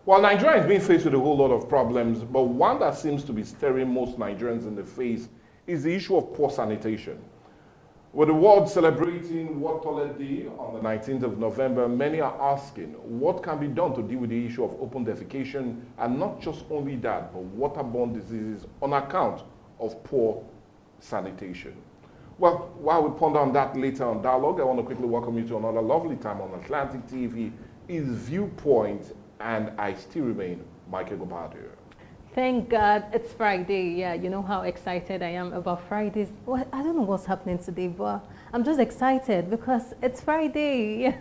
Well, Nigeria is being faced with a whole lot of problems, but one that seems to be staring most Nigerians in the face is the issue of poor sanitation. With the world celebrating World Toilet Day on the 19th of November, many are asking what can be done to deal with the issue of open defecation, and not just only that, but waterborne diseases on account of poor sanitation. Well, while we ponder on that later on Dialogue, I want to quickly welcome you to another lovely time on Atlantic TV. Is Viewpoint, and I still remain Michael Gobadir. Thank God it's Friday. Yeah, you know how excited I am about Fridays. Well, I don't know what's happening today, but I'm just excited because it's Friday.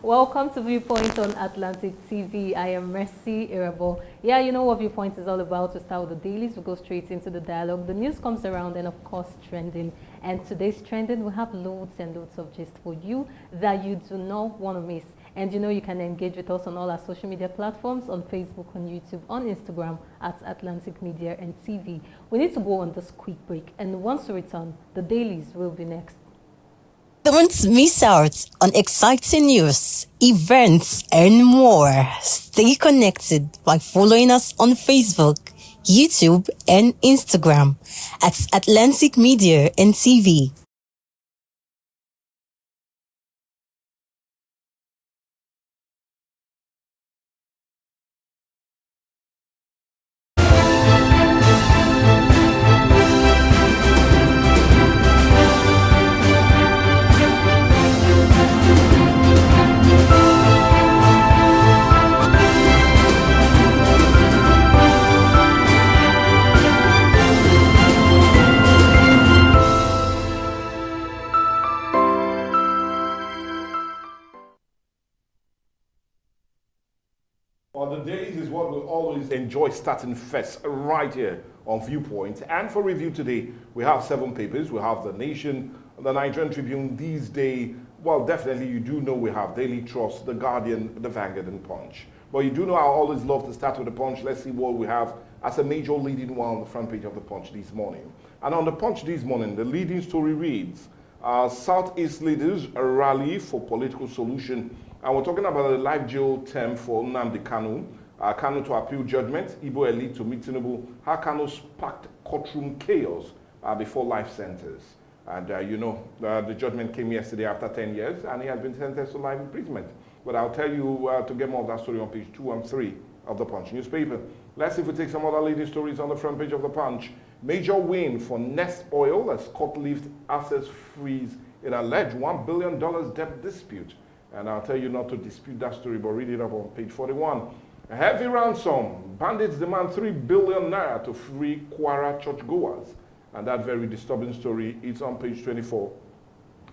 Welcome to Viewpoint on Atlantic TV. I am Mercy Irabo. Yeah, you know what Viewpoint is all about. We start with the dailies, we go straight into the dialogue. The news comes around and of course trending. And today's trending, we have loads and loads of gist for you that you do not want to miss. And you know you can engage with us on all our social media platforms, on Facebook, on YouTube, on Instagram at Atlantic Media and TV. We need to go on this quick break, and once we return, the dailies will be next. Don't miss out on exciting news, events, and more. Stay connected by following us on Facebook, YouTube, and Instagram at Atlantic Media and TV. Well, the dailies is what we always enjoy starting first right here on Viewpoint. And for review today, we have 7 papers. We have The Nation, the Nigerian Tribune, These Days. Well, definitely you do know we have Daily Trust, The Guardian, The Vanguard, and Punch. But you do know I always love to start with the Punch. Let's see what we have as a major leading one on the front page of the Punch this morning. And on the Punch this morning, the leading story reads, Southeast leaders rally for political solution. And we're talking about a life jail term for Nnamdi Kanu. Kanu to appeal judgment, Igbo elite to meet Tinubu. How Kanu sparked courtroom chaos before life sentence. And you know, the judgment came yesterday after 10 years, and he has been sentenced to life imprisonment. But I'll tell you to get more of that story on page 2 and 3 of the Punch newspaper. Let's see if we take some other leading stories on the front page of the Punch. Major win for Nest Oil as court lifts assets freeze in alleged $1 billion debt dispute. And I'll tell you not to dispute that story, but read it up on page 41. A heavy ransom. Bandits demand 3 billion naira to free Kwara churchgoers. And that very disturbing story is on page 24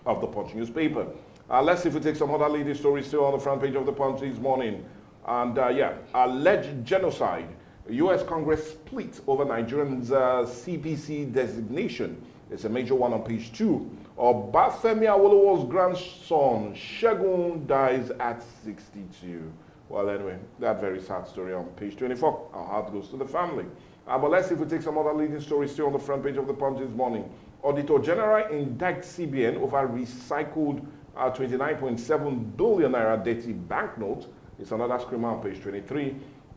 of the Punch newspaper. Let's see if we take some other leading stories still on the front page of the Punch this morning. And yeah, alleged genocide. U.S. Congress split over Nigerians' CPC designation. It's a major one on page 2. Obafemi Awolowo's grandson, Shegun, dies at 62. Well, anyway, that very sad story on page 24. Our heart goes to the family. But let's see if we take some other leading stories still on the front page of the Punch this morning. Auditor General indicts CBN over recycled 29.7 billion naira dirty banknote. It's another screamer on page 23.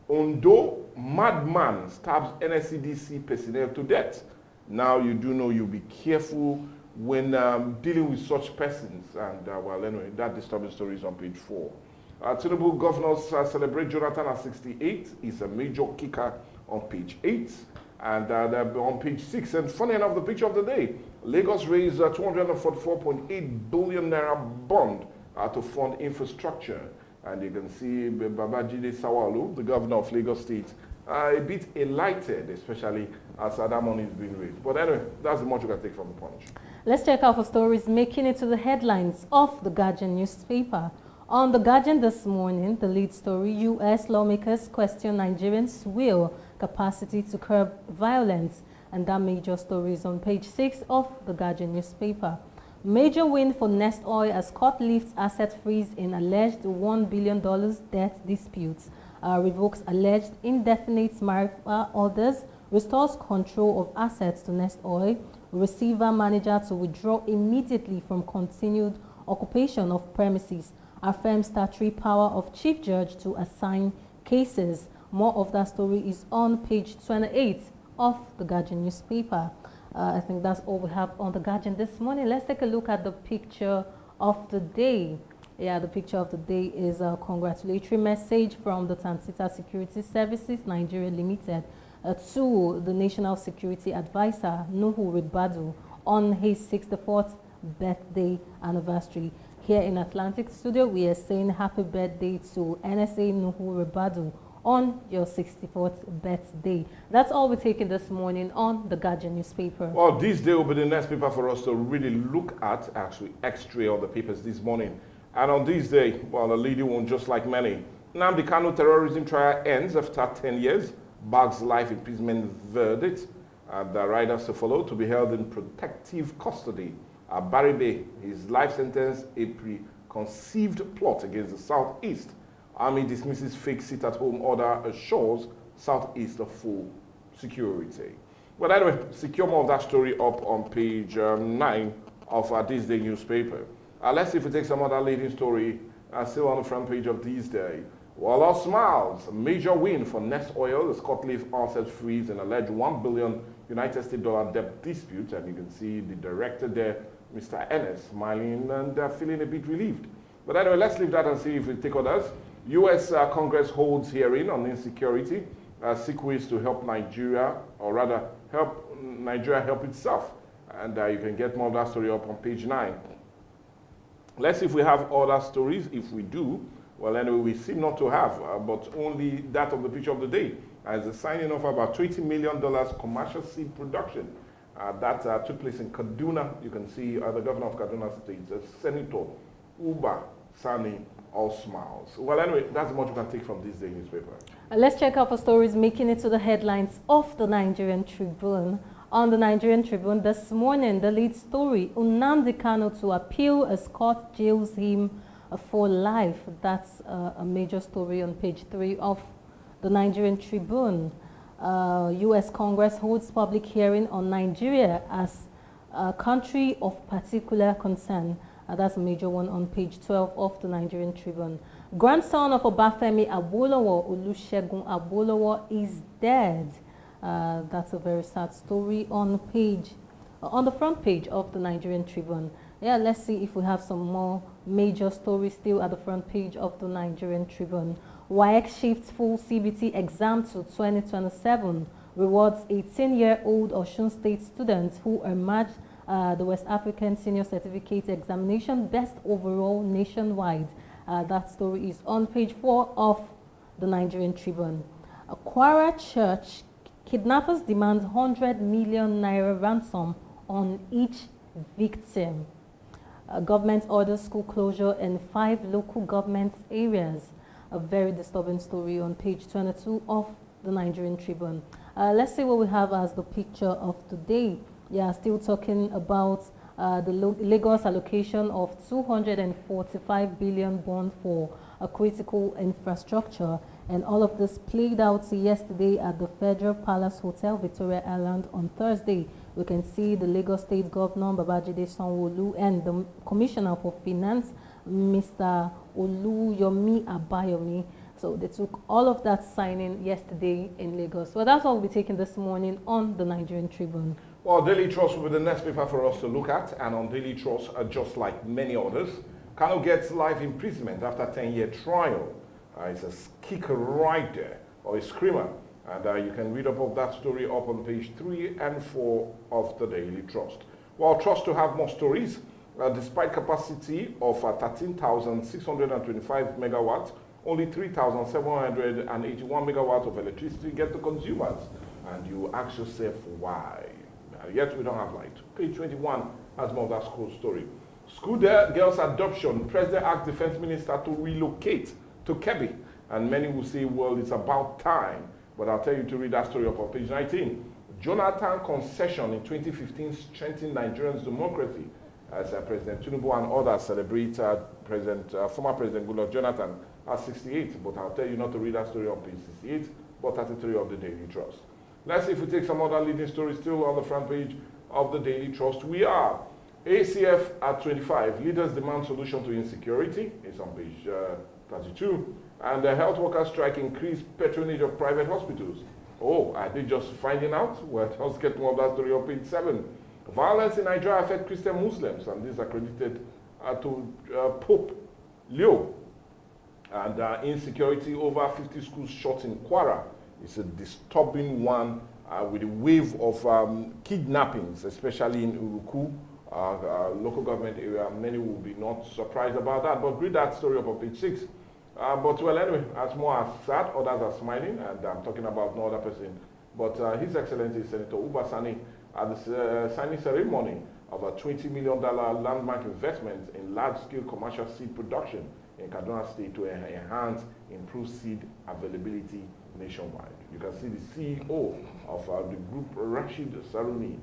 Ondo, madman stabs NSCDC personnel to death. Now you do know you'll be careful when dealing with such persons. And well, anyway, that disturbing story is on page 4. Tinubu governors celebrate Jonathan at 68. It's a major kicker on page 8. And on page 6, and funny enough, the picture of the day, Lagos raised 244.8 billion naira bond to fund infrastructure. And you can see Babajide Sanwo-Olu, the governor of Lagos State, a bit elated, especially as that money is being raised. But anyway, that's the much you can take from the Punch. Let's check out for stories making it to the headlines of the Guardian newspaper. On the Guardian this morning, the lead story, U.S. lawmakers question Nigerians' will capacity to curb violence. And that major story is on page 6 of the Guardian newspaper. Major win for Nest Oil as court lifts asset freeze in alleged $1 billion debt disputes. Revokes alleged indefinite marital orders, restores control of assets to Nest Oil, receiver manager to withdraw immediately from continued occupation of premises, affirms statutory power of chief judge to assign cases. More of that story is on page 28 of the Guardian newspaper. I think that's all we have on the Guardian this morning. Let's take a look at the picture of the day. Yeah, the picture of the day is a congratulatory message from the Tansita Security Services Nigeria Limited to the National Security Advisor, Nuhu Ribadu, on his 64th birthday anniversary. Here in Atlantic Studio, we are saying happy birthday to NSA Nuhu Ribadu on your 64th birthday. That's all we're taking this morning on the Guardian newspaper. Well, this day will be the next paper for us to really look at, actually extra all the papers this morning. And on this day, well, a lady won just like many. Nnamdi Kanu terrorism trial ends after 10 years. Bag's life imprisonment verdict. The riders to follow to be held in protective custody. Baribe, his life sentence, a preconceived plot against the Southeast. Army dismisses fake sit-at-home order, assures Southeast of full security. But anyway, secure more of that story up on page 9 of this day newspaper. Let's see if we take some other leading story still on the front page of this day. Well, our smiles, a major win for Nest Oil. The Scott Leaf asset freeze an alleged $1 billion United States dollar debt dispute. And you can see the director there, Mr. Ennis, smiling and feeling a bit relieved. But anyway, let's leave that and see if we take others. U.S. Congress holds hearing on insecurity, seek ways to help Nigeria, or rather, help Nigeria help itself. And you can get more of that story up on page 9. Let's see if we have other stories. If we do, well, anyway, we seem not to have, but only that of the picture of the day. As the signing of about $20 million commercial seed production that took place in Kaduna. You can see the governor of Kaduna State, Senator Uba Sani, all smiles. Well, anyway, that's much you can take from this day newspaper. Let's check out for stories making it to the headlines of the Nigerian Tribune. On the Nigerian Tribune this morning, the lead story, Nnamdi Kanu to appeal as court jails him for life. That's a major story on page 3 of the Nigerian Tribune. U.S. Congress holds public hearing on Nigeria as a country of particular concern. That's a major one on page 12 of the Nigerian Tribune. Grandson of Obafemi Awolowo, Olusegun Awolowo, is dead. That's a very sad story on the front page of the Nigerian Tribune. Yeah, let's see if we have some more major stories still at the front page of the Nigerian Tribune. WAEC shifts full CBT exam to 2027, rewards 18-year-old Osun State students who emerged the West African Senior Certificate Examination best overall nationwide. That story is on page 4 of the Nigerian Tribune. Kwara Church, kidnappers demand 100 million naira ransom on each victim. Government orders school closure in 5 local government areas. A very disturbing story on page 22 of the Nigerian Tribune. Let's see what we have as the picture of the day. Yeah, still talking about the Lagos allocation of 245 billion bond for a critical infrastructure. And all of this played out yesterday at the Federal Palace Hotel, Victoria Island on Thursday. We can see the Lagos State Governor, Babajide Sanwo-Olu, and the Commissioner for Finance, Mr. Oluyomi Abayomi. So they took all of that signing yesterday in Lagos. Well, that's all we'll be taking this morning on the Nigerian Tribune. Well, Daily Trust will be the next paper for us to look at. And on Daily Trust, just like many others, Kanu gets life imprisonment after 10-year trial. It's a kicker right there, or a screamer. And you can read up of that story up on page 3 and 4 of the Daily Trust. Well, Trust to have more stories. Despite capacity of 13,625 megawatts, only 3,781 megawatts of electricity get to consumers. And you ask yourself why. Yet we don't have light. Page 21 has more of that school story. School girls adoption. President asked Defense Minister to relocate to Kebbi. And many will say, well, it's about time. But I'll tell you to read that story up on page 19. Jonathan concession in 2015 strengthened Nigerians' democracy. As President Tinubu and others celebrate former President Goodluck Jonathan at 68. But I'll tell you not to read that story on page 68, but 33 of the Daily Trust. Let's see if we take some other leading stories still on the front page of the Daily Trust. We are ACF at 25. Leaders demand solution to insecurity. It's on page 32. And the health workers strike increased patronage of private hospitals. Oh, are they just finding out? Well, let's get more of that story on page 7. Violence in Nigeria affects Christian Muslims, and this is accredited to Pope Leo. And insecurity over 50 schools shot in Kwara is a disturbing one with a wave of kidnappings, especially in Uruku, local government area. Many will be not surprised about that, but read that story up on page 6. But well, anyway, as more are sad, others are smiling, and I'm talking about no other person. But His Excellency Senator Uba Sani at the signing ceremony of a $20 million landmark investment in large-scale commercial seed production in Kaduna State to enhance improved seed availability nationwide. You can see the CEO of the group, Rashid Saruni,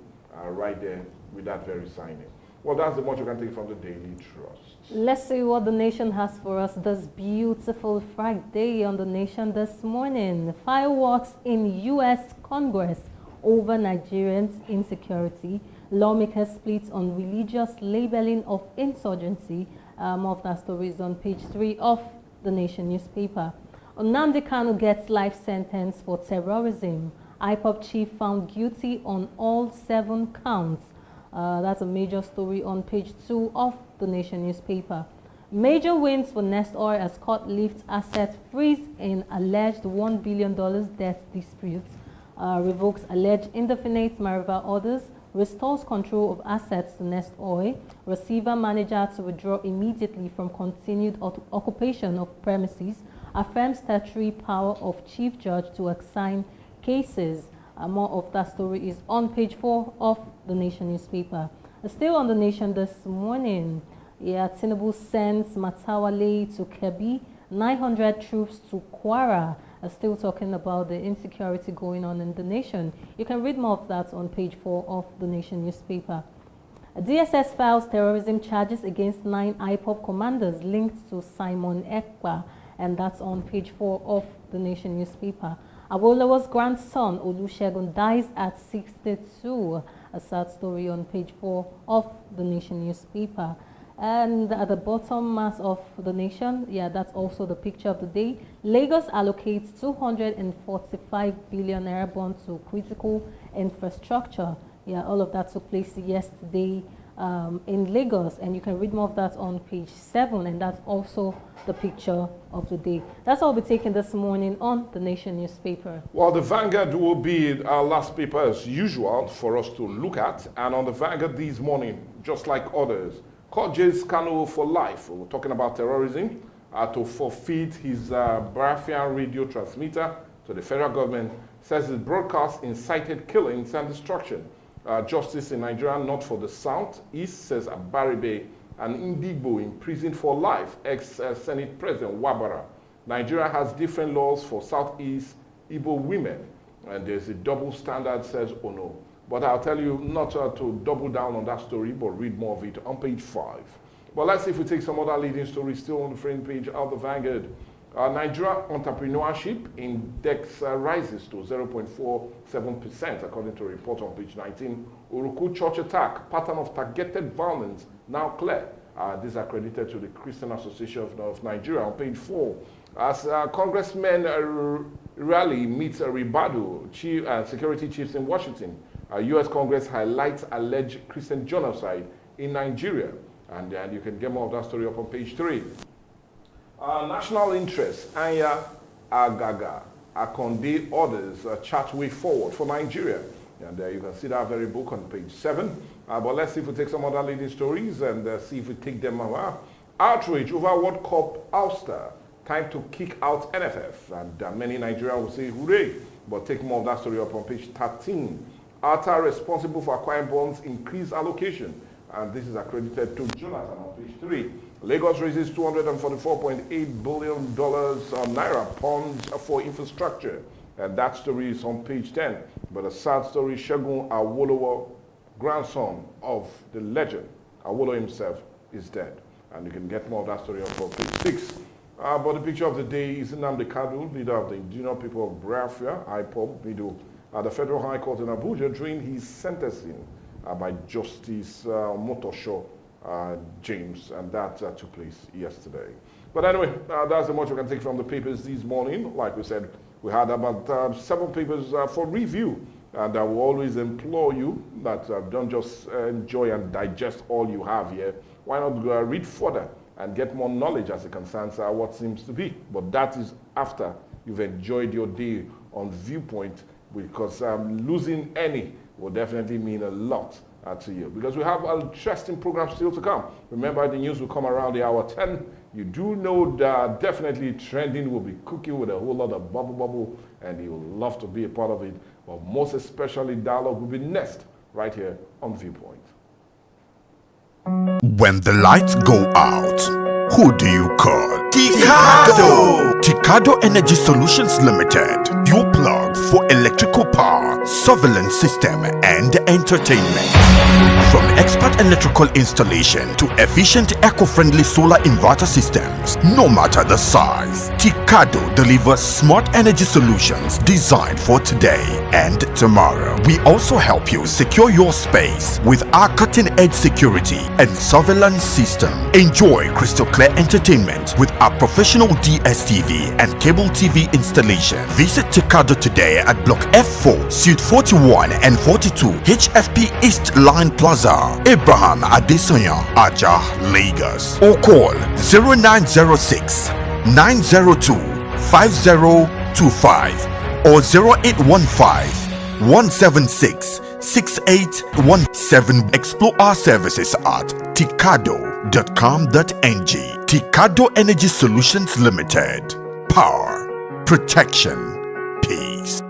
right there with that very signing. Well, that's the much you can take from the Daily Trust. Let's see what the nation has for us this beautiful Friday on the nation this morning. Fireworks in U.S. Congress over Nigerians' insecurity. Lawmakers split on religious labeling of insurgency. More of that story is on page 3 of the Nation newspaper. Nnamdi Kanu gets life sentence for terrorism. IPOB chief found guilty on all 7 counts. That's a major story on page 2 of the Nation newspaper. Major wins for Nest Oil as court lifts asset freeze in alleged $1 billion debt dispute. Revokes alleged indefinite marital orders. Restores control of assets to Nest Oil. Receiver manager to withdraw immediately from continued occupation of premises. Affirms statutory power of chief judge to assign cases. More of that story is on page 4 of the Nation newspaper. Still on the Nation this morning, Tinubu sends Matawale to Kebbi, 900 troops to Kwara. Still talking about the insecurity going on in the nation. You can read more of that on page 4 of the Nation newspaper. DSS files terrorism charges against 9 IPOB commanders linked to Simon Ekpa, and that's on page 4 of the Nation newspaper. Awolowo's grandson, Olusegun, dies at 62. A sad story on page 4 of the Nation newspaper. And at the bottom mass of the Nation, that's also the picture of the day. Lagos allocates 245 billion naira bond to critical infrastructure. All of that took place yesterday in Lagos, and you can read more of that on page 7, and that's also the picture of the day. That's all we'll be taking this morning on the Nation newspaper. Well, the Vanguard will be our last paper as usual for us to look at, and on the Vanguard this morning, just like others, court jails Kanu for life. We're talking about terrorism, to forfeit his Biafran radio transmitter to the federal government, says his broadcast incited killings and destruction. Justice in Nigeria not for the South East, says Abaribe, and Indigbo imprisoned for life, ex-Senate President Wabara. Nigeria has different laws for Southeast Igbo women, and there's a double standard, says Ono. But I'll tell you not to double down on that story, but read more of it on page 5. But let's see if we take some other leading stories still on the front page of the Vanguard. Nigeria entrepreneurship index rises to 0.47%, according to a report on page 19. Uruku church attack, pattern of targeted violence now clear. This is accredited to the Christian Association of Nigeria on page 4. As congressmen rally meets Ribadu, security chiefs in Washington, U.S. Congress highlights alleged Christian genocide in Nigeria. And you can get more of that story up on page 3. National interest, Anya Agaga, Akonde orders chart way forward for Nigeria. And you can see that very book on page 7. But let's see if we take some other leading stories and see if we take them out. Outrage over World Cup ouster. Time to kick out NFF. And many Nigerians will say hooray. But take more of that story up on page 13. ATA responsible for acquiring bonds increase allocation. And this is accredited to Jonathan on page 3. Lagos raises $244.8 billion naira bonds for infrastructure. And that story is on page 10. But a sad story, Segun Awolowo, grandson of the legend, Awolowo himself, is dead. And you can get more of that story on page 6. But the picture of the day is Nnamdi Kanu, leader of the indigenous people of Biafra, IPOB, Middle, at the Federal High Court in Abuja during his sentencing by Justice Motosho James, and that took place yesterday. But anyway, that's the much we can take from the papers this morning. Like we said, we had about 7 papers for review, and I will always implore you that don't just enjoy and digest all you have here. Why not read further and get more knowledge as it concerns what seems to be? But that is after you've enjoyed your day on Viewpoint, because losing any will definitely mean a lot to you, because we have an interesting program still to come. Remember, the news will come around the hour 10. You do know that definitely trending will be cooking with a whole lot of bubble, and you will love to be a part of it. But most especially, dialogue will be next right here on Viewpoint. When the lights go out, who do you call? Ticado! Ticado Energy Solutions Limited, your plug for electrical power, surveillance system, and entertainment. From expert electrical installation to efficient eco-friendly solar inverter systems, no matter the size, Ticado delivers smart energy solutions designed for today and tomorrow. We also help you secure your space with our cutting-edge security and surveillance system. Enjoy crystal clear entertainment with our professional DSTV and cable TV installation. Visit Ticado today at Block F4, Suite 41 and 42, HFP East Line Plaza, Abraham Adesanya, Aja, Lagos. Or call 0906 902 5025 or 0815 176 6817. Explore our services at ticado.com.ng. Ticado Energy Solutions Limited. Power, protection, peace.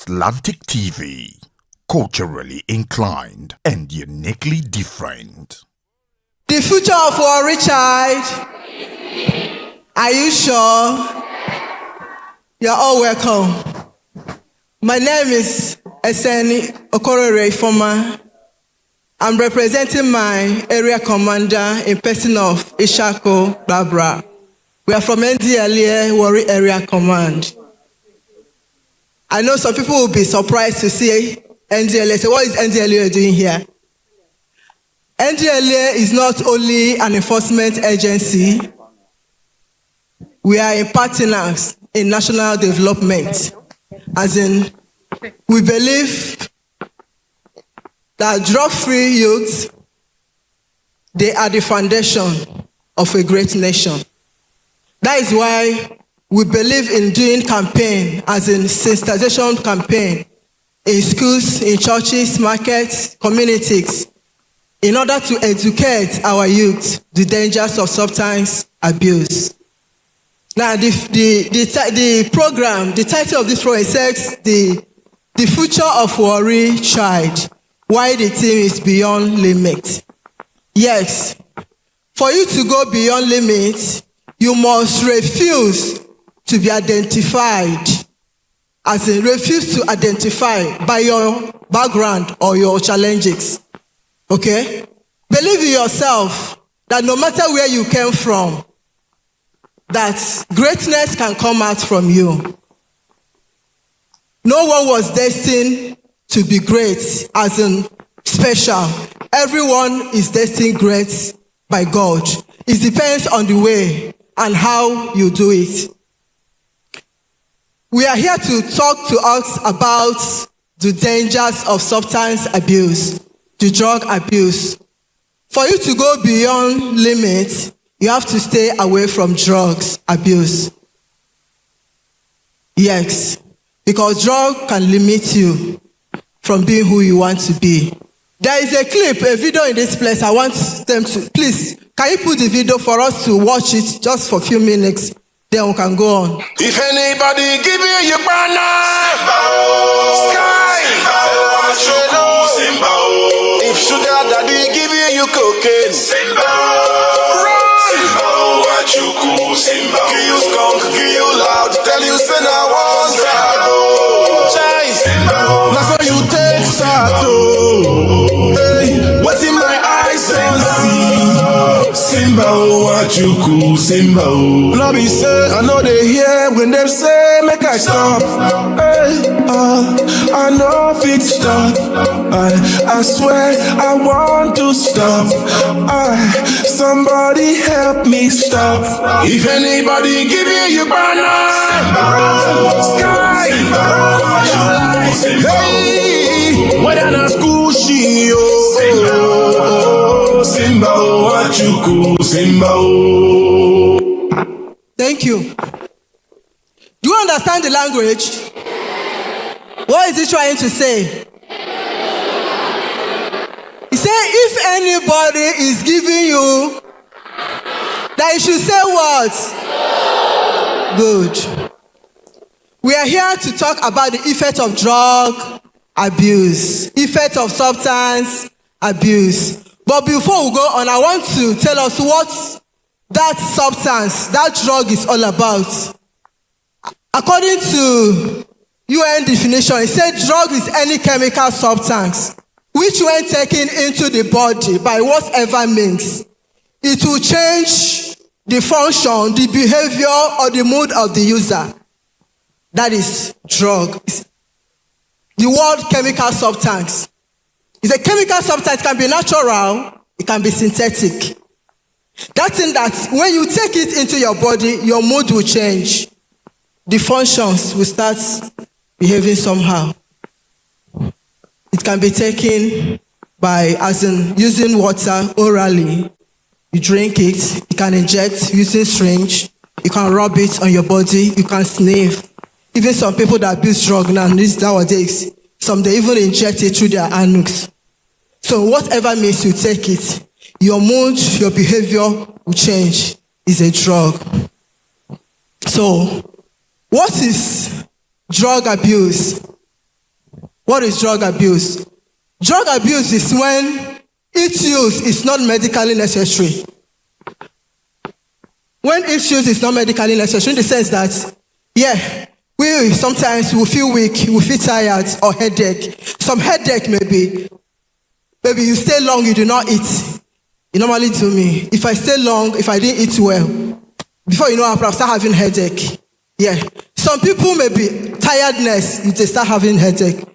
Atlantic TV, culturally inclined and uniquely different. The future of our Richard. Are you sure? You're all welcome. My name is Eseni Okorore Ifoma. I'm representing my area commander in person of Ishako Barbara. We are from NDLA Warri Area Command. I know some people will be surprised to see NDLA. So what is NDLA doing here? NDLA is not only an enforcement agency. We are in partners in national development. As in, we believe that drug-free youth, they are the foundation of a great nation. That is why we believe in doing campaign, as in sensitization campaign, in schools, in churches, markets, communities, in order to educate our youth the dangers of substance abuse. Now, the program, the title of this program says the future of worry child, why the theme is beyond limit. Yes, for you to go beyond limit, you must refuse to be identified, as in refuse to identify by your background or your challenges. Okay? Believe in yourself that no matter where you came from, that greatness can come out from you. No one was destined to be great, as in special. Everyone is destined great by God. It depends on the way and how you do it. We are here to talk to us about the dangers of substance abuse, the drug abuse. For you to go beyond limits, you have to stay away from drugs abuse. Yes, because drug can limit you from being who you want to be. There is a clip, a video in this place. I want them to, please, can you put the video for us to watch it just for a few minutes? Then we can go on. If anybody give you your banana, sky, Simba. If sugar daddy give you your cocaine, Simba. What you cool, Simba. Give you skunk, give you loud, tell you send I was that. Simba. That's how you take Sato. Hey, what's in my eyes and see? Simba, what you cool, Simba. No be say, I know they hear when them say, make I stop. Hey, I know if it stop. I swear I want to stop. Somebody help me stop. If anybody give you your banana, sky, hey, whether na school she Simba, what you cool, Simba. Thank you. Do you understand the language? What is he trying to say? He said, if anybody is giving you, that you should say what? Good. We are here to talk about the effect of drug abuse, effect of substance abuse. But before we go on, I want to tell us what that substance, that drug is all about. According to UN definition, it said drug is any chemical substance which when taken into the body by whatever means, it will change the function, the behavior, or the mood of the user. That is drug. The word chemical substance. It's a chemical substance. It can be natural, it can be synthetic. That thing that when you take it into your body, your mood will change. The functions will start behaving somehow. It can be taken by, as in using water orally. You drink it, you can inject using syringe, you can rub it on your body, you can sniff. Even some people that abuse drugs nowadays, some they even inject it through their anus. So whatever means you take it, your mood, your behavior will change. It's a drug. So, what is drug abuse? What is drug abuse? Drug abuse is when its use is not medically necessary. When its use is not medically necessary, in the sense that, we sometimes will feel weak, we feel tired, or headache. Some headache maybe you stay long, you do not eat. You normally do me. If I stay long, if I didn't eat well, before you know, I'll start having headache. Some people may be tiredness, they start having headache.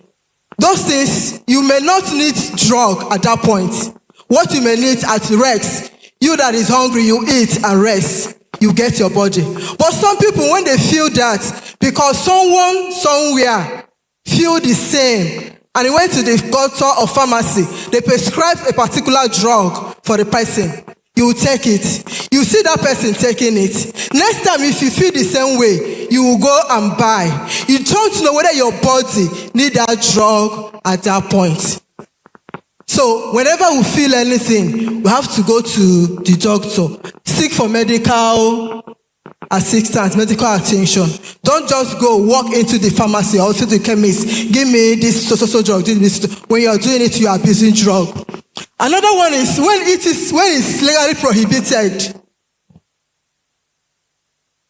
Those things, you may not need drug at that point. What you may need at rest, you that is hungry, you eat and rest. you get your body. But some people, when they feel that, because someone somewhere feel the same, and he went to the doctor or pharmacy, they prescribe a particular drug for the person, you will take it. You see that person taking it. Next time, if you feel the same way, you will go and buy. You don't know whether your body need that drug at that point. So whenever we feel anything, we have to go to the doctor, seek for medical assistance, medical attention. Don't just go walk into the pharmacy or to the chemist, give me this so drug, when you are doing it, you are abusing drug. Another one is when it's legally prohibited.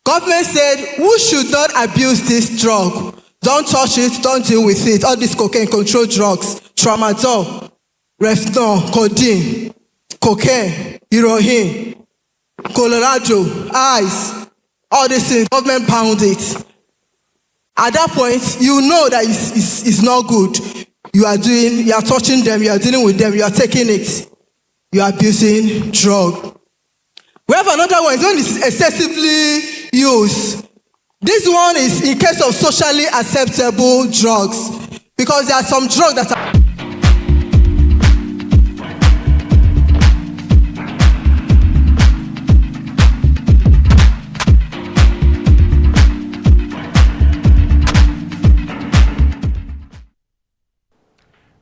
Government said, who should not abuse this drug? Don't touch it, don't deal with it. All these cocaine control drugs, tramadol, Refnol, codeine, cocaine, heroin, Colorado, ice, all these things, government pound it. At that point, you know that it's not good. You are touching them, you are dealing with them, you are taking it. You are abusing drug. We have another one, it's when it's excessively used. This one is in case of socially acceptable drugs, because there are some drugs that are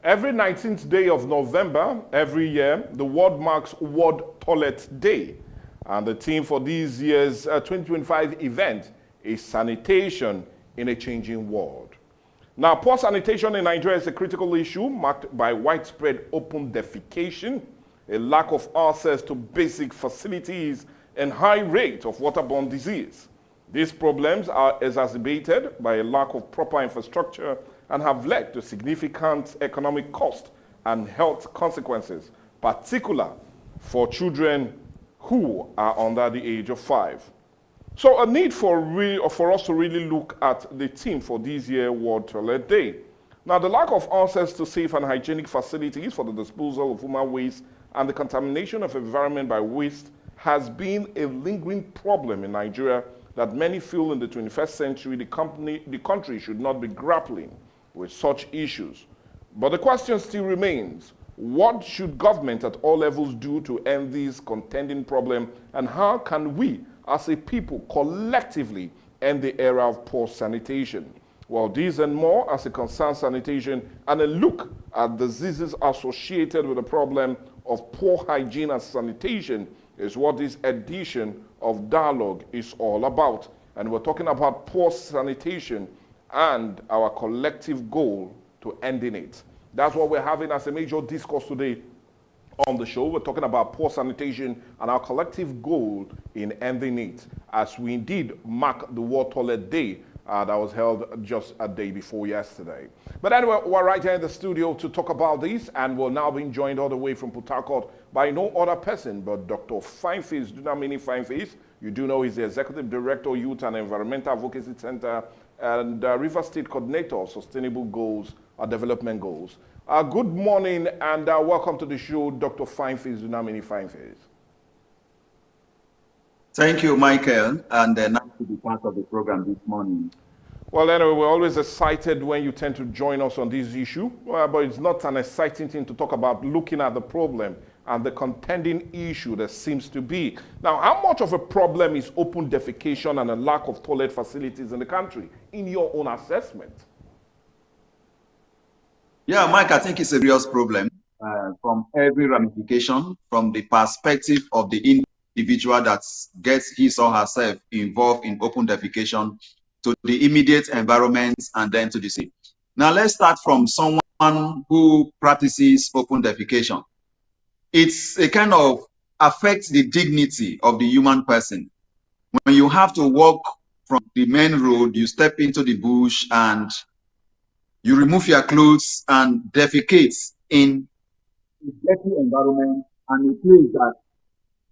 Every 19th day of November, every year, the world marks World Toilet Day. And the theme for this year's 2025 event is sanitation in a changing world. Now, poor sanitation in Nigeria is a critical issue marked by widespread open defecation, a lack of access to basic facilities, and high rate of waterborne disease. These problems are exacerbated by a lack of proper infrastructure and have led to significant economic cost and health consequences, particularly for children who are under the age of 5. So a need for us to really look at the theme for this year's World Toilet Day. Now, the lack of access to safe and hygienic facilities for the disposal of human waste and the contamination of environment by waste has been a lingering problem in Nigeria that many feel in the 21st century the country should not be grappling with such issues. But the question still remains, what should government at all levels do to end this contending problem, and how can we as a people collectively end the era of poor sanitation? Well, these and more as it concerns sanitation and a look at diseases associated with the problem of poor hygiene and sanitation is what this edition of Dialogue is all about. And we're talking about poor sanitation and our collective goal to ending it. That's what we're having as a major discourse today on the show. We're talking about poor sanitation and our collective goal in ending it, as we indeed mark the World Toilet Day that was held just a day before yesterday. But anyway, we're right here in the studio to talk about this, and we're now being joined all the way from Port Harcourt by no other person but Dr. Fineface. Do not mean Fineface. You do know he's the Executive Director, Youth and Environmental Advocacy Center, and River State Coordinator of Sustainable Goals, Development Goals. Good morning and welcome to the show, Dr. Fineface. Do not mean Fineface. Thank you, Michael, and nice to be part of the program this morning. Well, anyway, we're always excited when you tend to join us on this issue, but it's not an exciting thing to talk about looking at the problem and the contending issue that seems to be. Now, how much of a problem is open defecation and a lack of toilet facilities in the country, in your own assessment? Yeah, Mike, I think it's a serious problem from every ramification, from the perspective of the individual that gets his or herself involved in open defecation, to the immediate environment, and then to the city. Now, let's start from someone who practices open defecation. It's a kind of affects the dignity of the human person. When you have to walk from the main road, you step into the bush and you remove your clothes and defecate in a dirty environment and a place that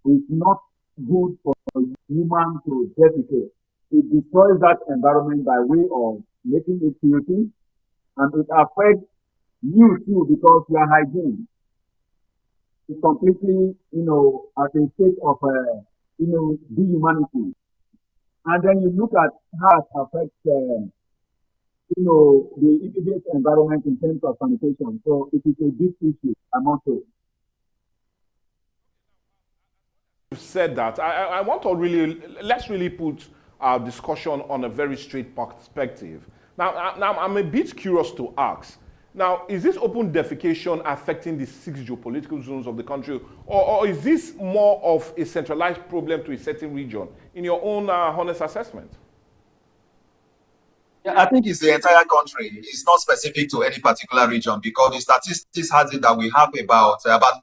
is not good for a human to defecate. It destroys that environment by way of making it filthy, and it affects you too because your hygiene is completely, at a state of do humanity. And then you look at how it affects, the immediate environment in terms of sanitation. So it is a big issue, I must say. You've said that. I want to really, let's really put our discussion on a very straight perspective. Now, I'm a bit curious to ask. Now, is this open defecation affecting the 6 geopolitical zones of the country, or is this more of a centralized problem to a certain region, in your own honest assessment? Yeah, I think it's the entire country. It's not specific to any particular region because the statistics has it that we have about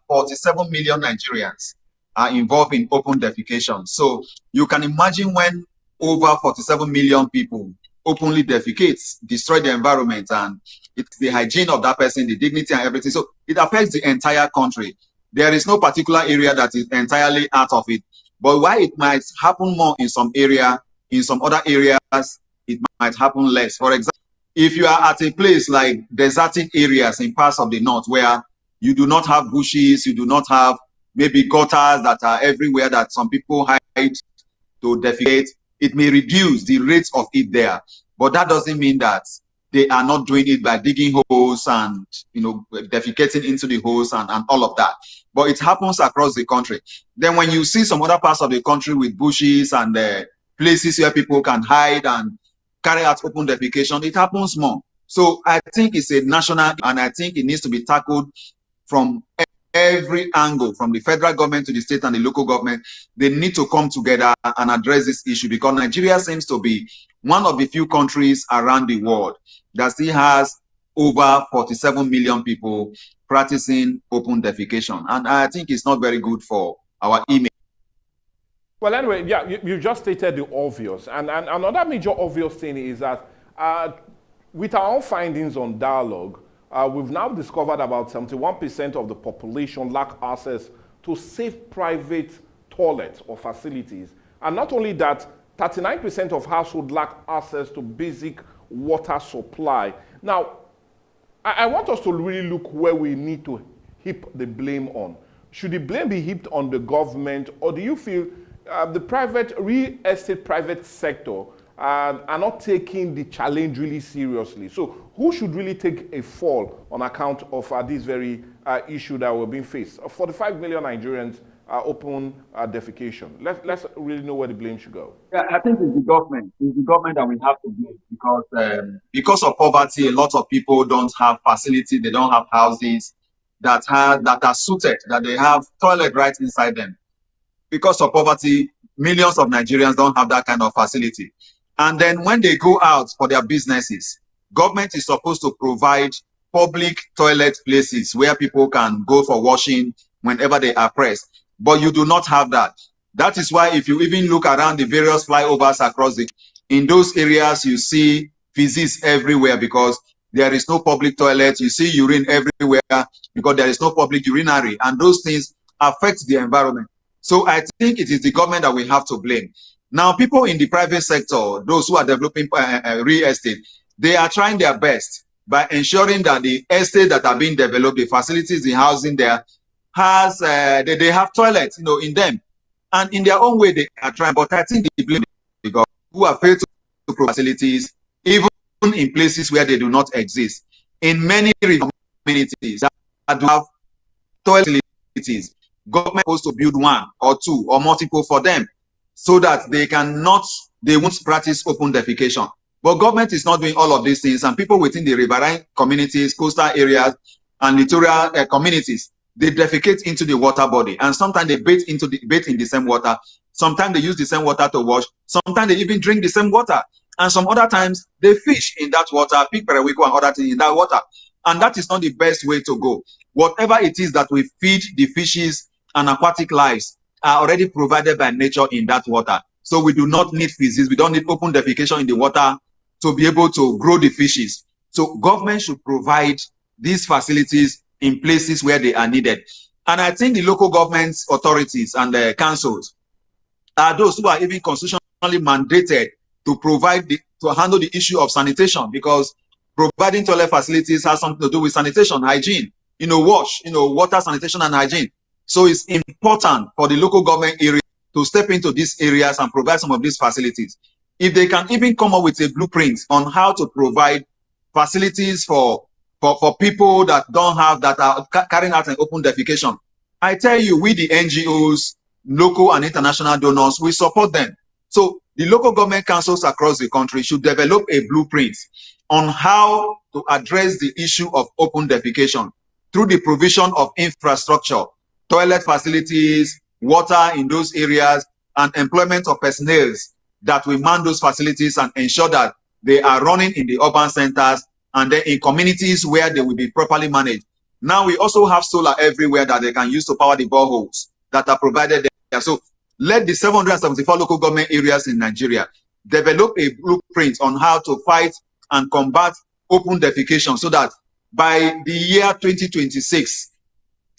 47 million Nigerians are involved in open defecation. So you can imagine when over 47 million people openly defecate, destroy the environment, and it's the hygiene of that person, the dignity and everything. So it affects the entire country. There is no particular area that is entirely out of it. But why it might happen more in some area, in some other areas, it might happen less. For example, if you are at a place like desertic areas in parts of the north where you do not have bushes, you do not have maybe gutters that are everywhere that some people hide to defecate, it may reduce the rates of it there. But that doesn't mean that they are not doing it by digging holes and defecating into the holes and all of that. But it happens across the country. Then when you see some other parts of the country with bushes and places where people can hide and carry out open defecation, it happens more. So I think it's a national, and I think it needs to be tackled from every angle, from the federal government to the state and the local government. They need to come together and address this issue because Nigeria seems to be one of the few countries around the world that still has over 47 million people practicing open defecation. And I think it's not very good for our image. Well, anyway, yeah, you just stated the obvious. And another major obvious thing is that with our own findings on dialogue, we've now discovered about 71% of the population lack access to safe private toilets or facilities. And not only that, 39% of households lack access to basic water supply. Now, I want us to really look where we need to heap the blame on. Should the blame be heaped on the government, or do you feel the real estate private sector are not taking the challenge really seriously? So who should really take a fall on account of this very issue that we're being faced? 45 million Nigerians open defecation. Let's really know where the blame should go. Yeah, I think it's the government. It's the government that we have to blame because of poverty, a lot of people don't have facilities, they don't have houses that are suited, that they have toilet right inside them. Because of poverty, millions of Nigerians don't have that kind of facility. And then when they go out for their businesses, government is supposed to provide public toilet places where people can go for washing whenever they are pressed. But you do not have that. That is why if you even look around the various flyovers across in those areas, you see feces everywhere because there is no public toilet. You see urine everywhere because there is no public urinary. And those things affect the environment. So I think it is the government that we have to blame. Now, people in the private sector, those who are developing real estate, they are trying their best by ensuring that the estate that are being developed, the facilities, the housing there, they have toilets, in them. And in their own way, they are trying. But I think they blame the government who have failed to provide facilities, even in places where they do not exist. In many communities that do have toilet facilities, government is supposed to build one or two or multiple for them so that they won't practice open defecation. But government is not doing all of these things, and people within the riverine communities, coastal areas, and littoral communities, they defecate into the water body, and sometimes they bathe in the same water. Sometimes they use the same water to wash. Sometimes they even drink the same water, and some other times they fish in that water, pig periwinkle and other things in that water. And that is not the best way to go. Whatever it is that we feed the fishes and aquatic lives are already provided by nature in that water. So we do not need feces. We don't need open defecation in the water to be able to grow the fishes. So government should provide these facilities in places where they are needed. And I think the local government authorities and the councils are those who are even constitutionally mandated to to handle the issue of sanitation, because providing toilet facilities has something to do with sanitation, hygiene, water, sanitation, and hygiene. So it's important for the local government area to step into these areas and provide some of these facilities. If they can even come up with a blueprint on how to provide facilities for people that don't have, that are carrying out an open defecation, I tell you, we the NGOs, local and international donors, we support them. So the local government councils across the country should develop a blueprint on how to address the issue of open defecation through the provision of infrastructure, toilet facilities, water in those areas, and employment of personnel that will man those facilities and ensure that they are running in the urban centers and then in communities where they will be properly managed. Now we also have solar everywhere that they can use to power the boreholes that are provided there. So let the 774 local government areas in Nigeria develop a blueprint on how to fight and combat open defecation, so that by the year 2026,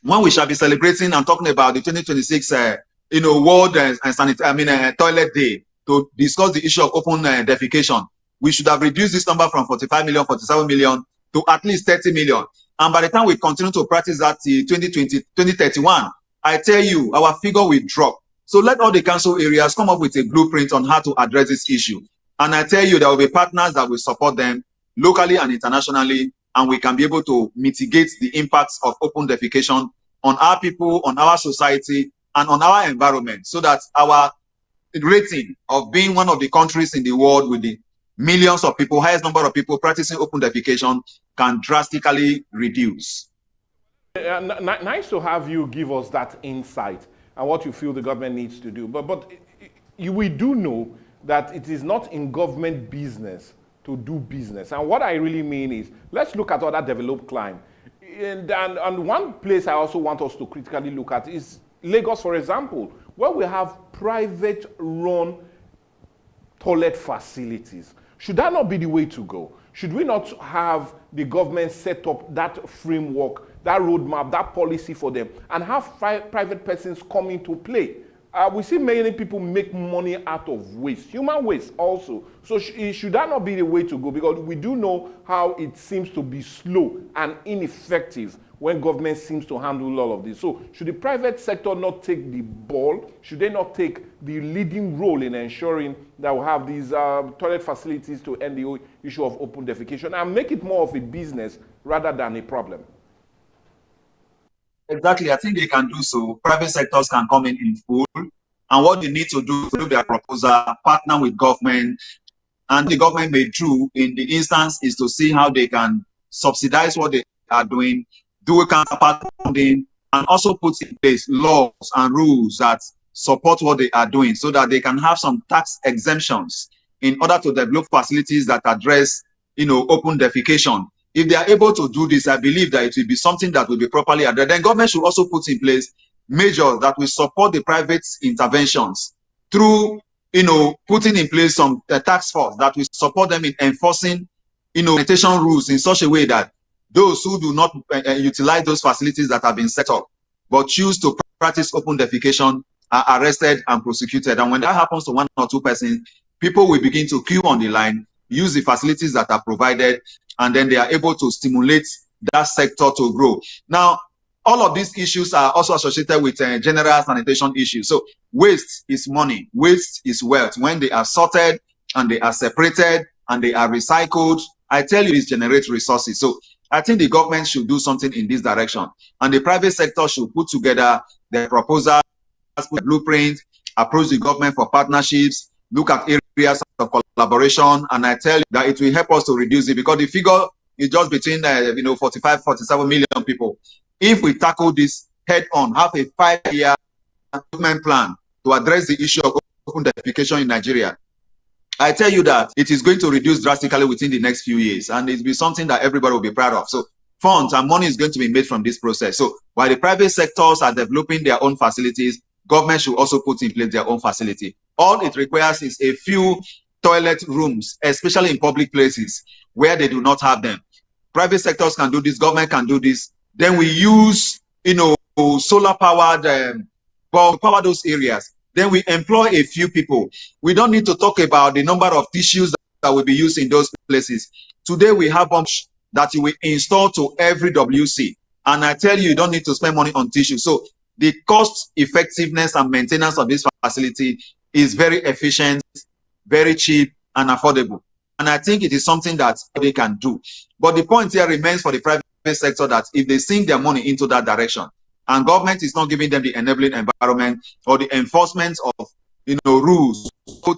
when we shall be celebrating and talking about the 2026 World Toilet Day, to discuss the issue of open defecation, we should have reduced this number from 45 million, 47 million to at least 30 million. And by the time we continue to practice that till 2031, I tell you, our figure will drop. So let all the council areas come up with a blueprint on how to address this issue. And I tell you, there will be partners that will support them locally and internationally, and we can be able to mitigate the impacts of open defecation on our people, on our society, and on our environment, so that our rating of being one of the countries in the world with the millions of people, highest number of people practicing open defecation, can drastically reduce. Nice to have you give us that insight and what you feel the government needs to do. But we do know that it is not in government business to do business. And what I really mean is, let's look at other developed climes. And one place I also want us to critically look at is Lagos, for example, where we have private-run toilet facilities. Should that not be the way to go? Should we not have the government set up that framework, that roadmap, that policy for them, and have private persons come into play? We see many people make money out of waste, human waste also. So should that not be the way to go? Because we do know how it seems to be slow and ineffective when government seems to handle all of this. So should the private sector not take the ball? Should they not take the leading role in ensuring that we have these toilet facilities to end the issue of open defecation and make it more of a business rather than a problem? Exactly, I think they can do so. Private sectors can come in full, and what they need to do through their proposal, partner with government, and the government may do in the instance is to see how they can subsidize what they are doing, do a counterpart funding, and also put in place laws and rules that support what they are doing, so that they can have some tax exemptions in order to develop facilities that address, open defecation. If they are able to do this, I believe that it will be something that will be properly addressed. Then government should also put in place measures that will support the private interventions through, putting in place some task force that will support them in enforcing, sanitation rules in such a way that those who do not utilize those facilities that have been set up but choose to practice open defecation are arrested and prosecuted. And when that happens to one or two persons, people will begin to queue on the line, use the facilities that are provided, and then they are able to stimulate that sector to grow. Now, all of these issues are also associated with general sanitation issues. So waste is money, waste is wealth. When they are sorted and they are separated and they are recycled, I tell you, this generates resources. So I think the government should do something in this direction, and the private sector should put together their proposals, put a blueprint, approach the government for partnerships, look at areas of collaboration, and I tell you that it will help us to reduce it, because the figure is just between 45, 47 million people. If we tackle this head on, have a 5-year development plan to address the issue of open defecation in Nigeria, I tell you that it is going to reduce drastically within the next few years, and it will be something that everybody will be proud of. So funds and money is going to be made from this process. So while the private sectors are developing their own facilities, government should also put in place their own facility. All it requires is a few toilet rooms, especially in public places where they do not have them. Private sectors can do this, government can do this. Then we use, solar powered to power those areas. Then we employ a few people. We don't need to talk about the number of tissues that will be used in those places. Today we have pumps that you will install to every WC. And I tell you, you don't need to spend money on tissue. So the cost effectiveness and maintenance of this facility is very efficient, very cheap, and affordable. And I think it is something that they can do. But the point here remains for the private sector that if they sink their money into that direction, and government is not giving them the enabling environment or the enforcement of rules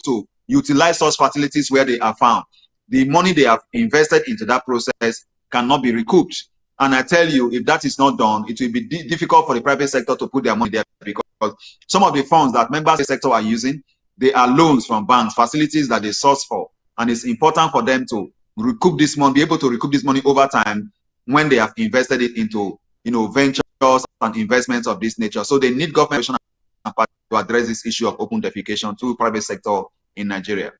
to utilize such facilities where they are found, the money they have invested into that process cannot be recouped. And I tell you, if that is not done, it will be difficult for the private sector to put their money there, because some of the funds that members of the sector are using, they are loans from banks, facilities that they source for. And it's important for them to recoup this money, be able to recoup this money over time when they have invested it into ventures and investments of this nature. So they need government to address this issue of open defecation to private sector in Nigeria.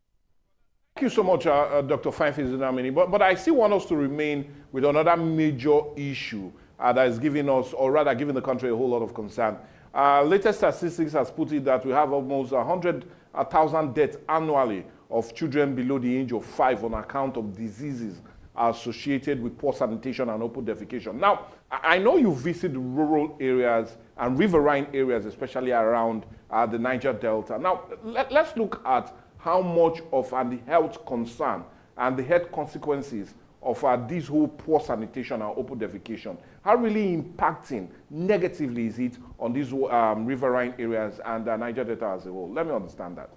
Thank you so much, Dr. Fineface Nnamani. But I still want us to remain with another major issue that is giving us, or rather giving the country, a whole lot of concern. Latest statistics has put it that we have almost 100,000 deaths annually of children below the age of 5 on account of diseases associated with poor sanitation and open defecation. Now, I know you visit rural areas and riverine areas, especially around the Niger Delta. Now, let's look at how much of the health concern and the health consequences of this whole poor sanitation and open defecation, how really impacting negatively is it on these riverine areas and Niger Delta as a whole? Let me understand that.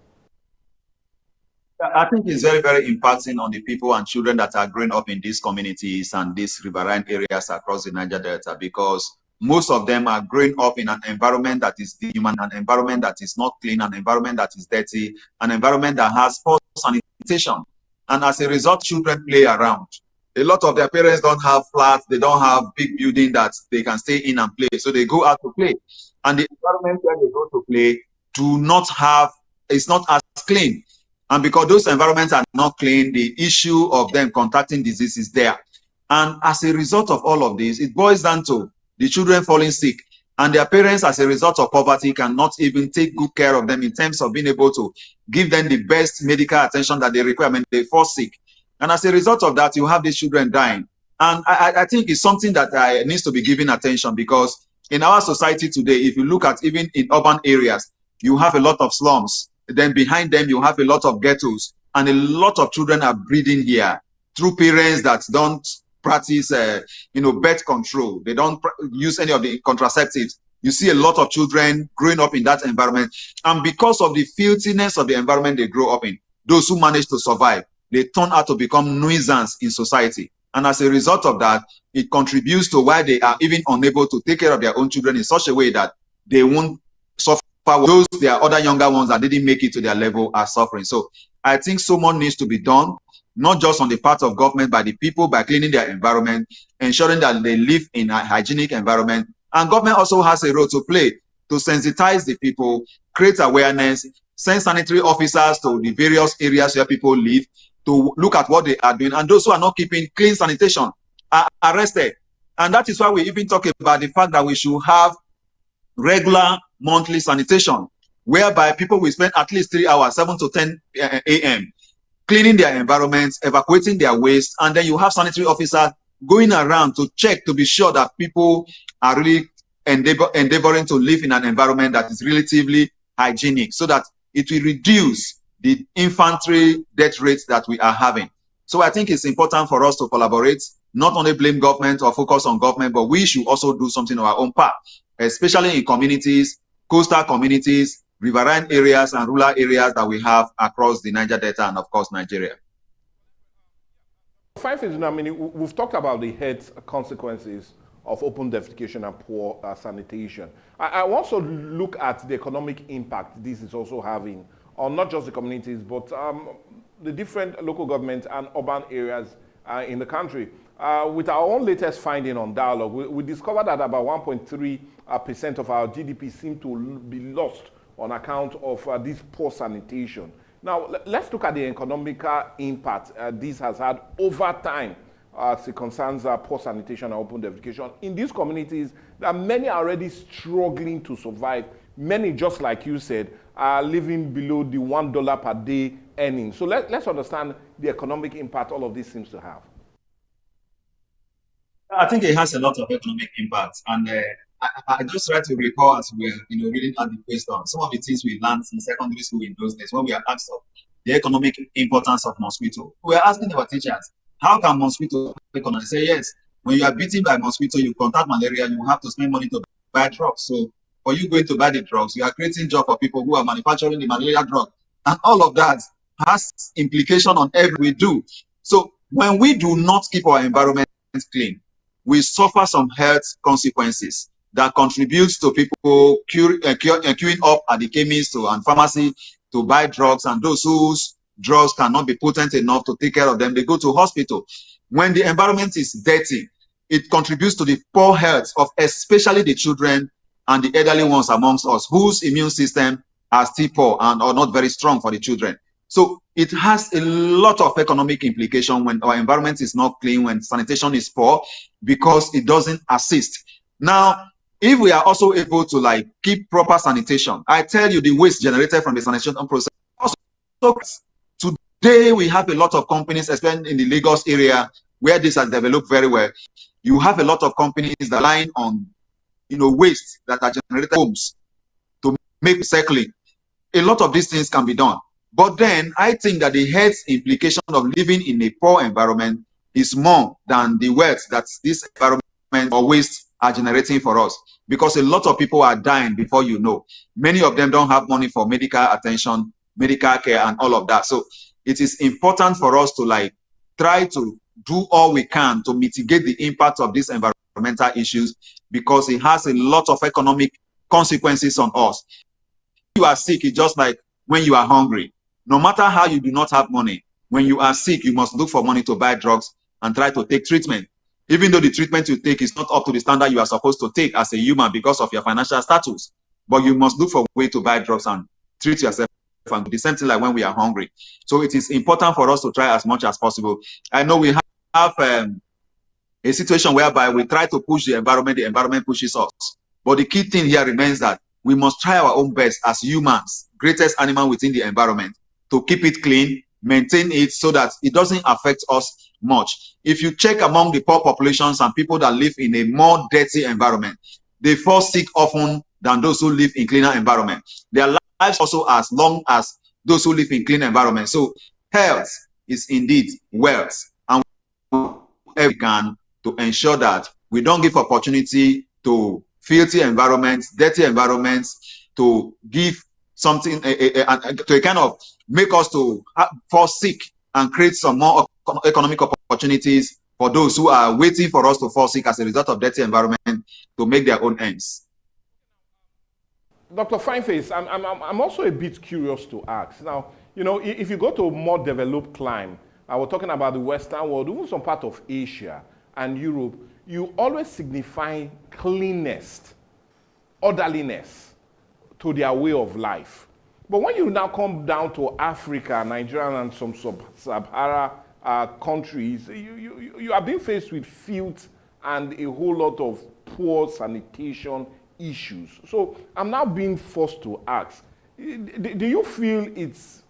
I think it's very, very impacting on the people and children that are growing up in these communities and these riverine areas across the Niger Delta, because most of them are growing up in an environment that is inhuman, an environment that is not clean, an environment that is dirty, an environment that has poor sanitation. And as a result, children play around. A lot of their parents don't have flats, they don't have big building that they can stay in and play. So they go out to play. And the environment where they go to play it's not as clean. And because those environments are not clean, the issue of them contracting disease is there. And as a result of all of this, it boils down to the children falling sick. And their parents, as a result of poverty, cannot even take good care of them in terms of being able to give them the best medical attention that they require when they fall sick. And as a result of that, you have these children dying. And I think it's something that needs to be given attention, because in our society today, if you look at even in urban areas, you have a lot of slums. Then behind them, you have a lot of ghettos, and a lot of children are breeding here through parents that don't practice, birth control. They don't use any of the contraceptives. You see a lot of children growing up in that environment. And because of the filthiness of the environment they grow up in, those who manage to survive, they turn out to become nuisance in society. And as a result of that, it contributes to why they are even unable to take care of their own children in such a way that they won't suffer. Those their other younger ones that didn't make it to their level are suffering. So I think so much needs to be done, not just on the part of government, by the people, by cleaning their environment, ensuring that they live in a hygienic environment. And government also has a role to play to sensitize the people, create awareness, send sanitary officers to the various areas where people live to look at what they are doing. And those who are not keeping clean sanitation are arrested. And that is why we even talk about the fact that we should have regular monthly sanitation, whereby people will spend at least 3 hours, 7 to 10 a.m., cleaning their environments, evacuating their waste, and then you have sanitary officers going around to check to be sure that people are really endeavoring to live in an environment that is relatively hygienic, so that it will reduce the infantry death rates that we are having. So I think it's important for us to collaborate, not only blame government or focus on government, but we should also do something on our own part, especially in communities, coastal communities, riverine areas, and rural areas that we have across the Niger Delta and, of course, Nigeria. Fineface Nnamani, we've talked about the health consequences of open defecation and poor sanitation. I want to look at the economic impact this is also having on not just the communities, but the different local governments and urban areas in the country. With our own latest finding on Dialogue, we discovered that about 1.3% of our GDP seem to be lost on account of this poor sanitation. Now, let's look at the economical impact this has had over time as it concerns poor sanitation and open defecation. In these communities, there are many already struggling to survive. Many, just like you said, are living below the $1 per day earning. So let's understand the economic impact all of this seems to have. I think it has a lot of economic impact. And I just try to recall as we are, reading out the question, some of the things we learned in secondary school in those days when we are asked of the economic importance of mosquito. We are asking our teachers, how can mosquito economy? They say yes. When you are bitten by mosquito, you contact malaria, you have to spend money to buy drugs. So for you going to buy the drugs, you are creating job for people who are manufacturing the malaria drug. And all of that has implication on everything we do. So when we do not keep our environment clean, we suffer some health consequences that contributes to people queuing up at the chemist and pharmacy to buy drugs, and those whose drugs cannot be potent enough to take care of them, they go to hospital. When the environment is dirty, it contributes to the poor health of especially the children and the elderly ones amongst us, whose immune system are still poor and are not very strong for the children. So it has a lot of economic implication when our environment is not clean, when sanitation is poor, because it doesn't assist. Now, if we are also able to keep proper sanitation, I tell you, the waste generated from the sanitation process. Also, today we have a lot of companies, especially in the Lagos area, where this has developed very well. You have a lot of companies that rely on, waste that are generated homes to make recycling. A lot of these things can be done. But then I think that the health implication of living in a poor environment is more than the wealth that this environment or waste are generating for us, because a lot of people are dying before you know. Many of them don't have money for medical attention, medical care, and all of that. So it is important for us to try to do all we can to mitigate the impact of these environmental issues, because it has a lot of economic consequences on us. When you are sick, it's just like when you are hungry. No matter how you do not have money, when you are sick, you must look for money to buy drugs and try to take treatment, even though the treatment you take is not up to the standard you are supposed to take as a human because of your financial status. But you must look for a way to buy drugs and treat yourself. And the same thing like when we are hungry. So it is important for us to try as much as possible. I know we have a situation whereby we try to push the environment pushes us. But the key thing here remains that we must try our own best as humans, greatest animal within the environment, to keep it clean, maintain it so that it doesn't affect us much. If you check among the poor populations and people that live in a more dirty environment, they fall sick often than those who live in cleaner environment. Their lives also as long as those who live in clean environment. So health is indeed wealth, and we can to ensure that we don't give opportunity to filthy environments, dirty environments, to give something to kind of make us to fall sick and create some more economic opportunities for those who are waiting for us to fall sick as a result of dirty environment to make their own ends. Dr. Fineface, I'm also a bit curious to ask. Now, if you go to a more developed clime, we're talking about the Western world, even some part of Asia and Europe, you always signify cleanness, orderliness to their way of life. But when you now come down to Africa, Nigeria, and some sub-Saharan countries, you are being faced with filth and a whole lot of poor sanitation issues. So I'm now being forced to ask, do you feel it's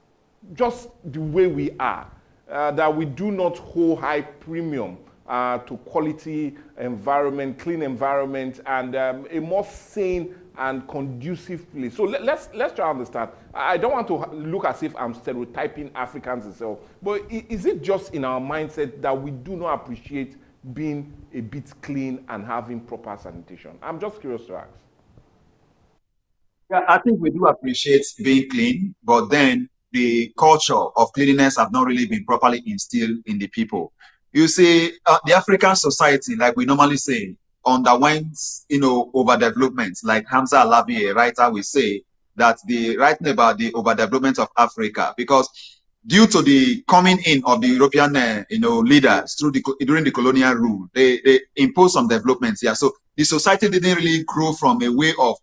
just the way we are, that we do not hold high premium to quality environment, clean environment, and a more sane and conducive place? So let's try to understand. I don't want to look as if I'm stereotyping Africans itself, but is it just in our mindset that we do not appreciate being a bit clean and having proper sanitation? I'm just curious to ask. Yeah, I think we do appreciate being clean, but then the culture of cleanliness have not really been properly instilled in the people. You see, the African society, like we normally say, underwent, overdevelopment. Like Hamza Alabi, a writer, will say that the writing about the overdevelopment of Africa, because due to the coming in of the European, leaders during the colonial rule, they imposed some developments here. So the society didn't really grow from a way of,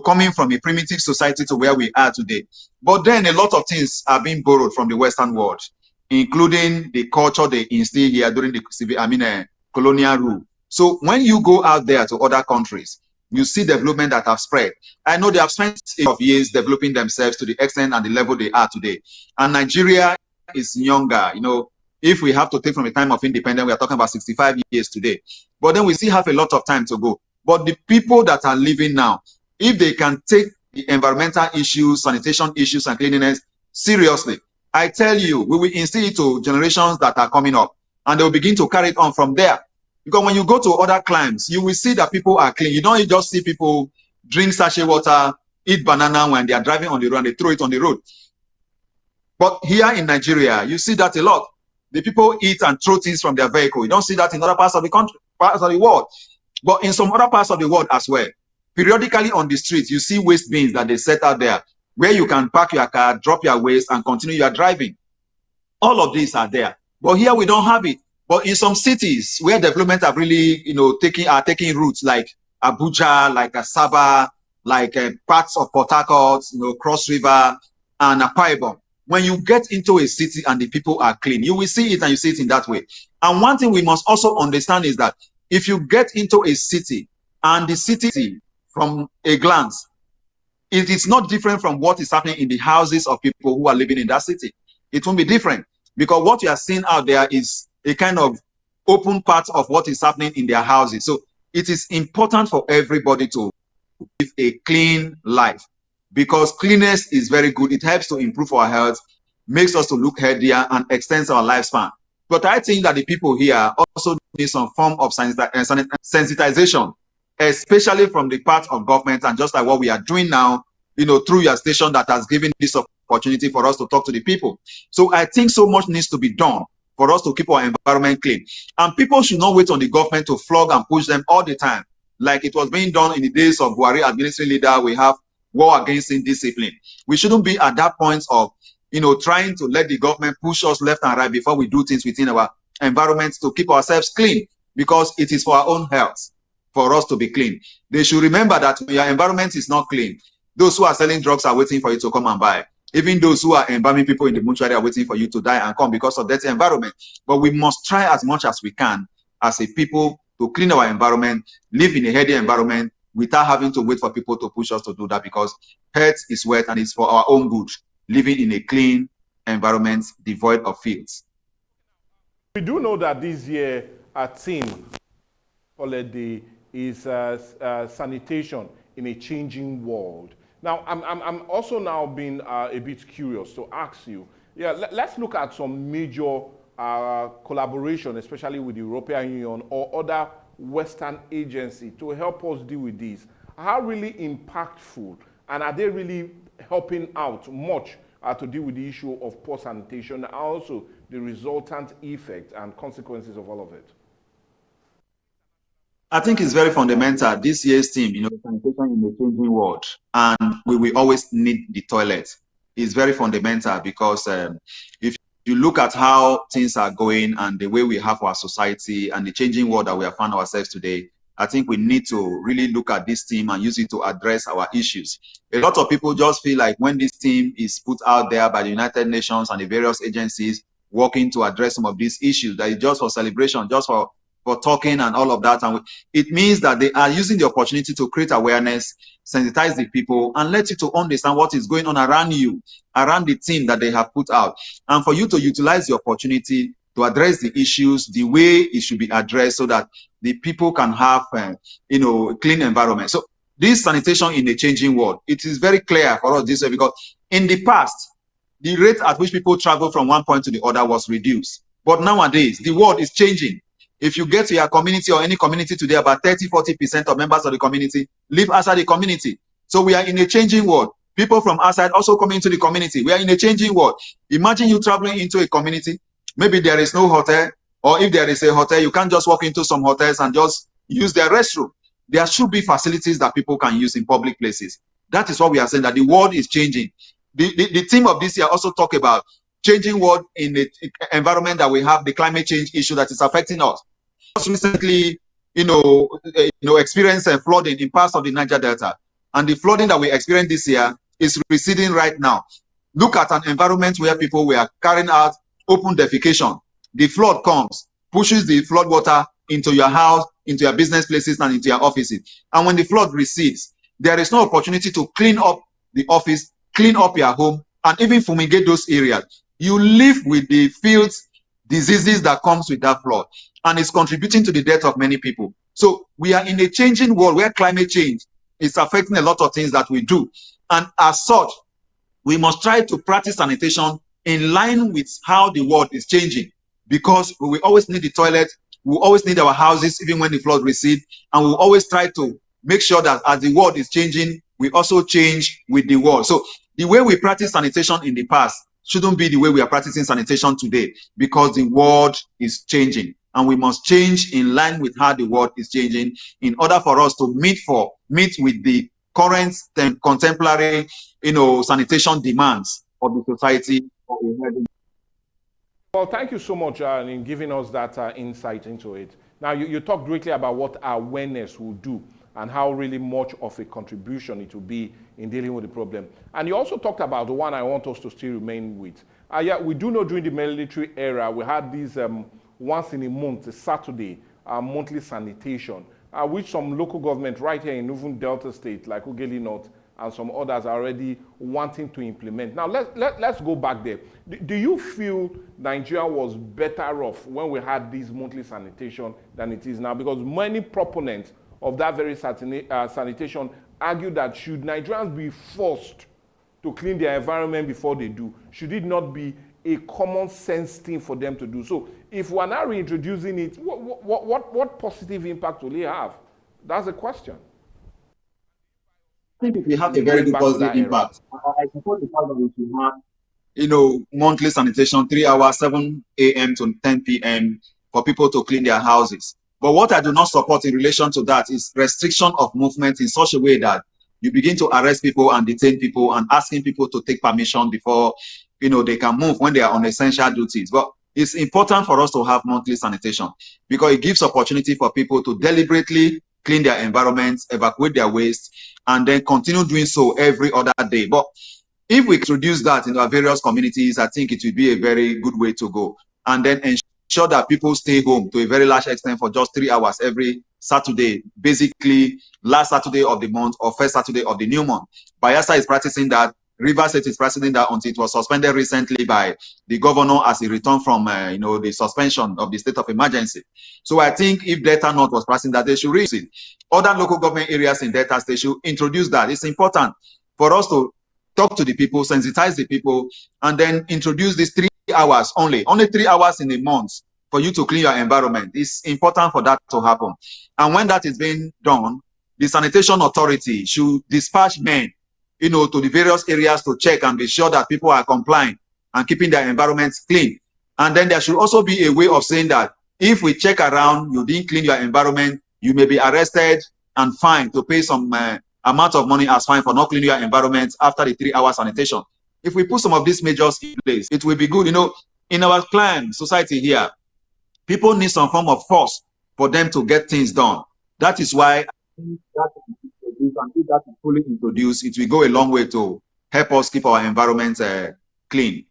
coming from a primitive society to where we are today. But then a lot of things are being borrowed from the Western world, including the culture they instilled here during the colonial rule. So when you go out there to other countries, you see development that have spread. I know they have spent years developing themselves to the extent and the level they are today. And Nigeria is younger. If we have to take from the time of independence, we are talking about 65 years today. But then we still have a lot of time to go. But the people that are living now, if they can take the environmental issues, sanitation issues, and cleanliness seriously, I tell you, we will instill it to generations that are coming up, and they will begin to carry it on from there. Because when you go to other climes, you will see that people are clean. You don't just see people drink sachet water, eat banana when they are driving on the road and they throw it on the road. But here in Nigeria, you see that a lot. The people eat and throw things from their vehicle. You don't see that in other parts of the country, parts of the world. But in some other parts of the world as well, periodically on the streets, you see waste bins that they set out there where you can park your car, drop your waste, and continue your driving. All of these are there. But here we don't have it. But in some cities where development have really, taking roots, like Abuja, like Asaba, like parts of Port Harcourt, Cross River, and Akwa Ibom, when you get into a city and the people are clean, you will see it, and you see it in that way. And one thing we must also understand is that if you get into a city and the city from a glance, it is not different from what is happening in the houses of people who are living in that city. It won't be different, because what you are seeing out there is a kind of open part of what is happening in their houses. So it is important for everybody to live a clean life, because cleanness is very good. It helps to improve our health, makes us to look healthier, and extends our lifespan. But I think that the people here also need some form of sensitization, especially from the part of government, and just like what we are doing now, through your station that has given this opportunity for us to talk to the people. So I think so much needs to be done for us to keep our environment clean. And people should not wait on the government to flog and push them all the time, like it was being done in the days of Buhari administrative leader. We have war against indiscipline. We shouldn't be at that point of trying to let the government push us left and right before we do things within our environment to keep ourselves clean, because it is for our own health for us to be clean. They should remember that when your environment is not clean, those who are selling drugs are waiting for you to come and buy. Even those who are embalming people in the mortuary are waiting for you to die and come because of that environment. But we must try as much as we can as a people to clean our environment, live in a healthy environment without having to wait for people to push us to do that, because health is wealth and it's for our own good, living in a clean environment devoid of fields. We do know that this year our theme holiday is sanitation in a changing world. Now, I'm also now being a bit curious to ask you, let's look at some major collaboration, especially with the European Union or other Western agency to help us deal with this. How really impactful, and are they really helping out much to deal with the issue of poor sanitation and also the resultant effect and consequences of all of it? I think it's very fundamental. This year's theme, sanitation in the changing world, and we will always need the toilet. It's very fundamental, because if you look at how things are going and the way we have our society and the changing world that we have found ourselves today, I think we need to really look at this theme and use it to address our issues. A lot of people just feel like when this theme is put out there by the United Nations and the various agencies working to address some of these issues, that is just for celebration, just for talking and all of that. And it means that they are using the opportunity to create awareness, sensitize the people, and let you to understand what is going on around you, around the theme that they have put out. And for you to utilize the opportunity to address the issues the way it should be addressed, so that the people can have, clean environment. So this sanitation in a changing world, it is very clear for us this way, because in the past, the rate at which people travel from one point to the other was reduced. But nowadays, the world is changing. If you get to your community or any community today, about 30–40% of members of the community live outside the community. So we are in a changing world. People from outside also come into the community. We are in a changing world. Imagine you traveling into a community. Maybe there is no hotel, or if there is a hotel, you can't just walk into some hotels and just use their restroom. There should be facilities that people can use in public places. That is what we are saying, that the world is changing. The theme of this year also talk about changing world in the environment that we have, the climate change issue that is affecting us. Just recently, experienced flooding in parts of the Niger Delta, and the flooding that we experienced this year is receding right now. Look at an environment where people were carrying out open defecation. The flood comes, pushes the flood water into your house, into your business places, and into your offices. And when the flood recedes, there is no opportunity to clean up the office, clean up your home, and even fumigate those areas. You live with the fields, diseases that comes with that flood, and it's contributing to the death of many people. So we are in a changing world where climate change is affecting a lot of things that we do. And as such, we must try to practice sanitation in line with how the world is changing, because we will always need the toilet, we will always need our houses even when the flood recedes, and we will always try to make sure that as the world is changing, we also change with the world. So the way we practice sanitation in the past shouldn't be the way we are practicing sanitation today, because the world is changing and we must change in line with how the world is changing in order for us to meet with the current and contemporary, sanitation demands of the society. Well, thank you so much in giving us that insight into it. Now, you talked greatly about what awareness will do and how really much of a contribution it will be in dealing with the problem. And you also talked about the one I want us to still remain with. Yeah, we do know during the military era, we had these once in a month, a Saturday, monthly sanitation, which some local government right here in even Delta State, like Ugeli North, and some others are already wanting to implement. Now, let's go back there. Do you feel Nigeria was better off when we had this monthly sanitation than it is now? Because many proponents of that very sanitation argue that should Nigerians be forced to clean their environment before they do, should it not be a common sense thing for them to do? So if we're now reintroducing it, what positive impact will it have? That's the question. I think it will have a very good positive impact. I support the fact that we should have, monthly sanitation, 3 hours, 7 a.m. to 10 p.m. for people to clean their houses. But what I do not support in relation to that is restriction of movement in such a way that you begin to arrest people and detain people and asking people to take permission before, they can move when they are on essential duties. But it's important for us to have monthly sanitation because it gives opportunity for people to deliberately clean their environments, evacuate their waste, and then continue doing so every other day. But if we introduce that in our various communities, I think it will be a very good way to go. And then ensure that people stay home to a very large extent for just 3 hours every Saturday, basically last Saturday of the month or first Saturday of the new month. Bayelsa is practicing that. Rivers State is practicing that until it was suspended recently by the governor as he returned from, the suspension of the state of emergency. So I think if Delta North was practicing that, they should raise it. Other local government areas in Delta State should introduce that. It's important for us to talk to the people, sensitize the people, and then introduce these 3 hours only 3 hours in a month for you to clean your environment. It's important for that to happen. And when that is being done, the sanitation authority should dispatch men, to the various areas to check and be sure that people are complying and keeping their environments clean. And then there should also be a way of saying that if we check around, you didn't clean your environment, you may be arrested and fined to pay some amount of money as fine for not cleaning your environment after the 3 hour sanitation. If we put some of these measures in place, it will be good. In our clan society here, people need some form of force for them to get things done. That is why that if that is fully introduced, it will go a long way to help us keep our environment clean.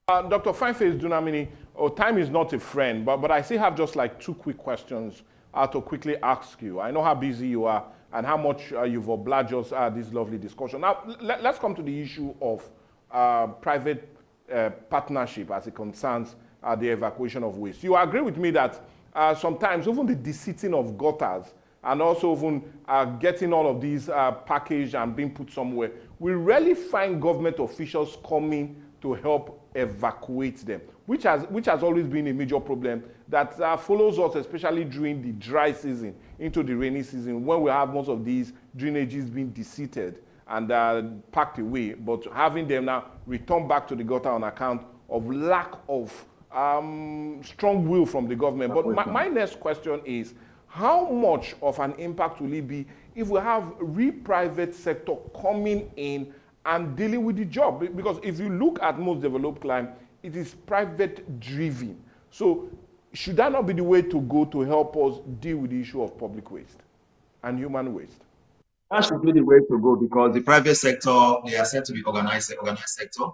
Dr. Fineface Dunamini, time is not a friend, but I still have just like 2 quick questions to quickly ask you. I know how busy you are and how much you've obliged us this lovely discussion. Now, let's come to the issue of private partnership as it concerns the evacuation of waste. You agree with me that sometimes even the deseating of gutters and also even getting all of these packaged and being put somewhere, we rarely find government officials coming to help evacuate them, which has always been a major problem that follows us, especially during the dry season into the rainy season, when we have most of these drainages being deseated and packed away, but having them now return back to the gutter on account of lack of strong will from the government. But my next question is, how much of an impact will it be if we have private sector coming in and dealing with the job? Because if you look at most developed climes, it is private driven. So should that not be the way to go to help us deal with the issue of public waste and human waste? That should be the way to go, because the private sector, they are said to be organized sector,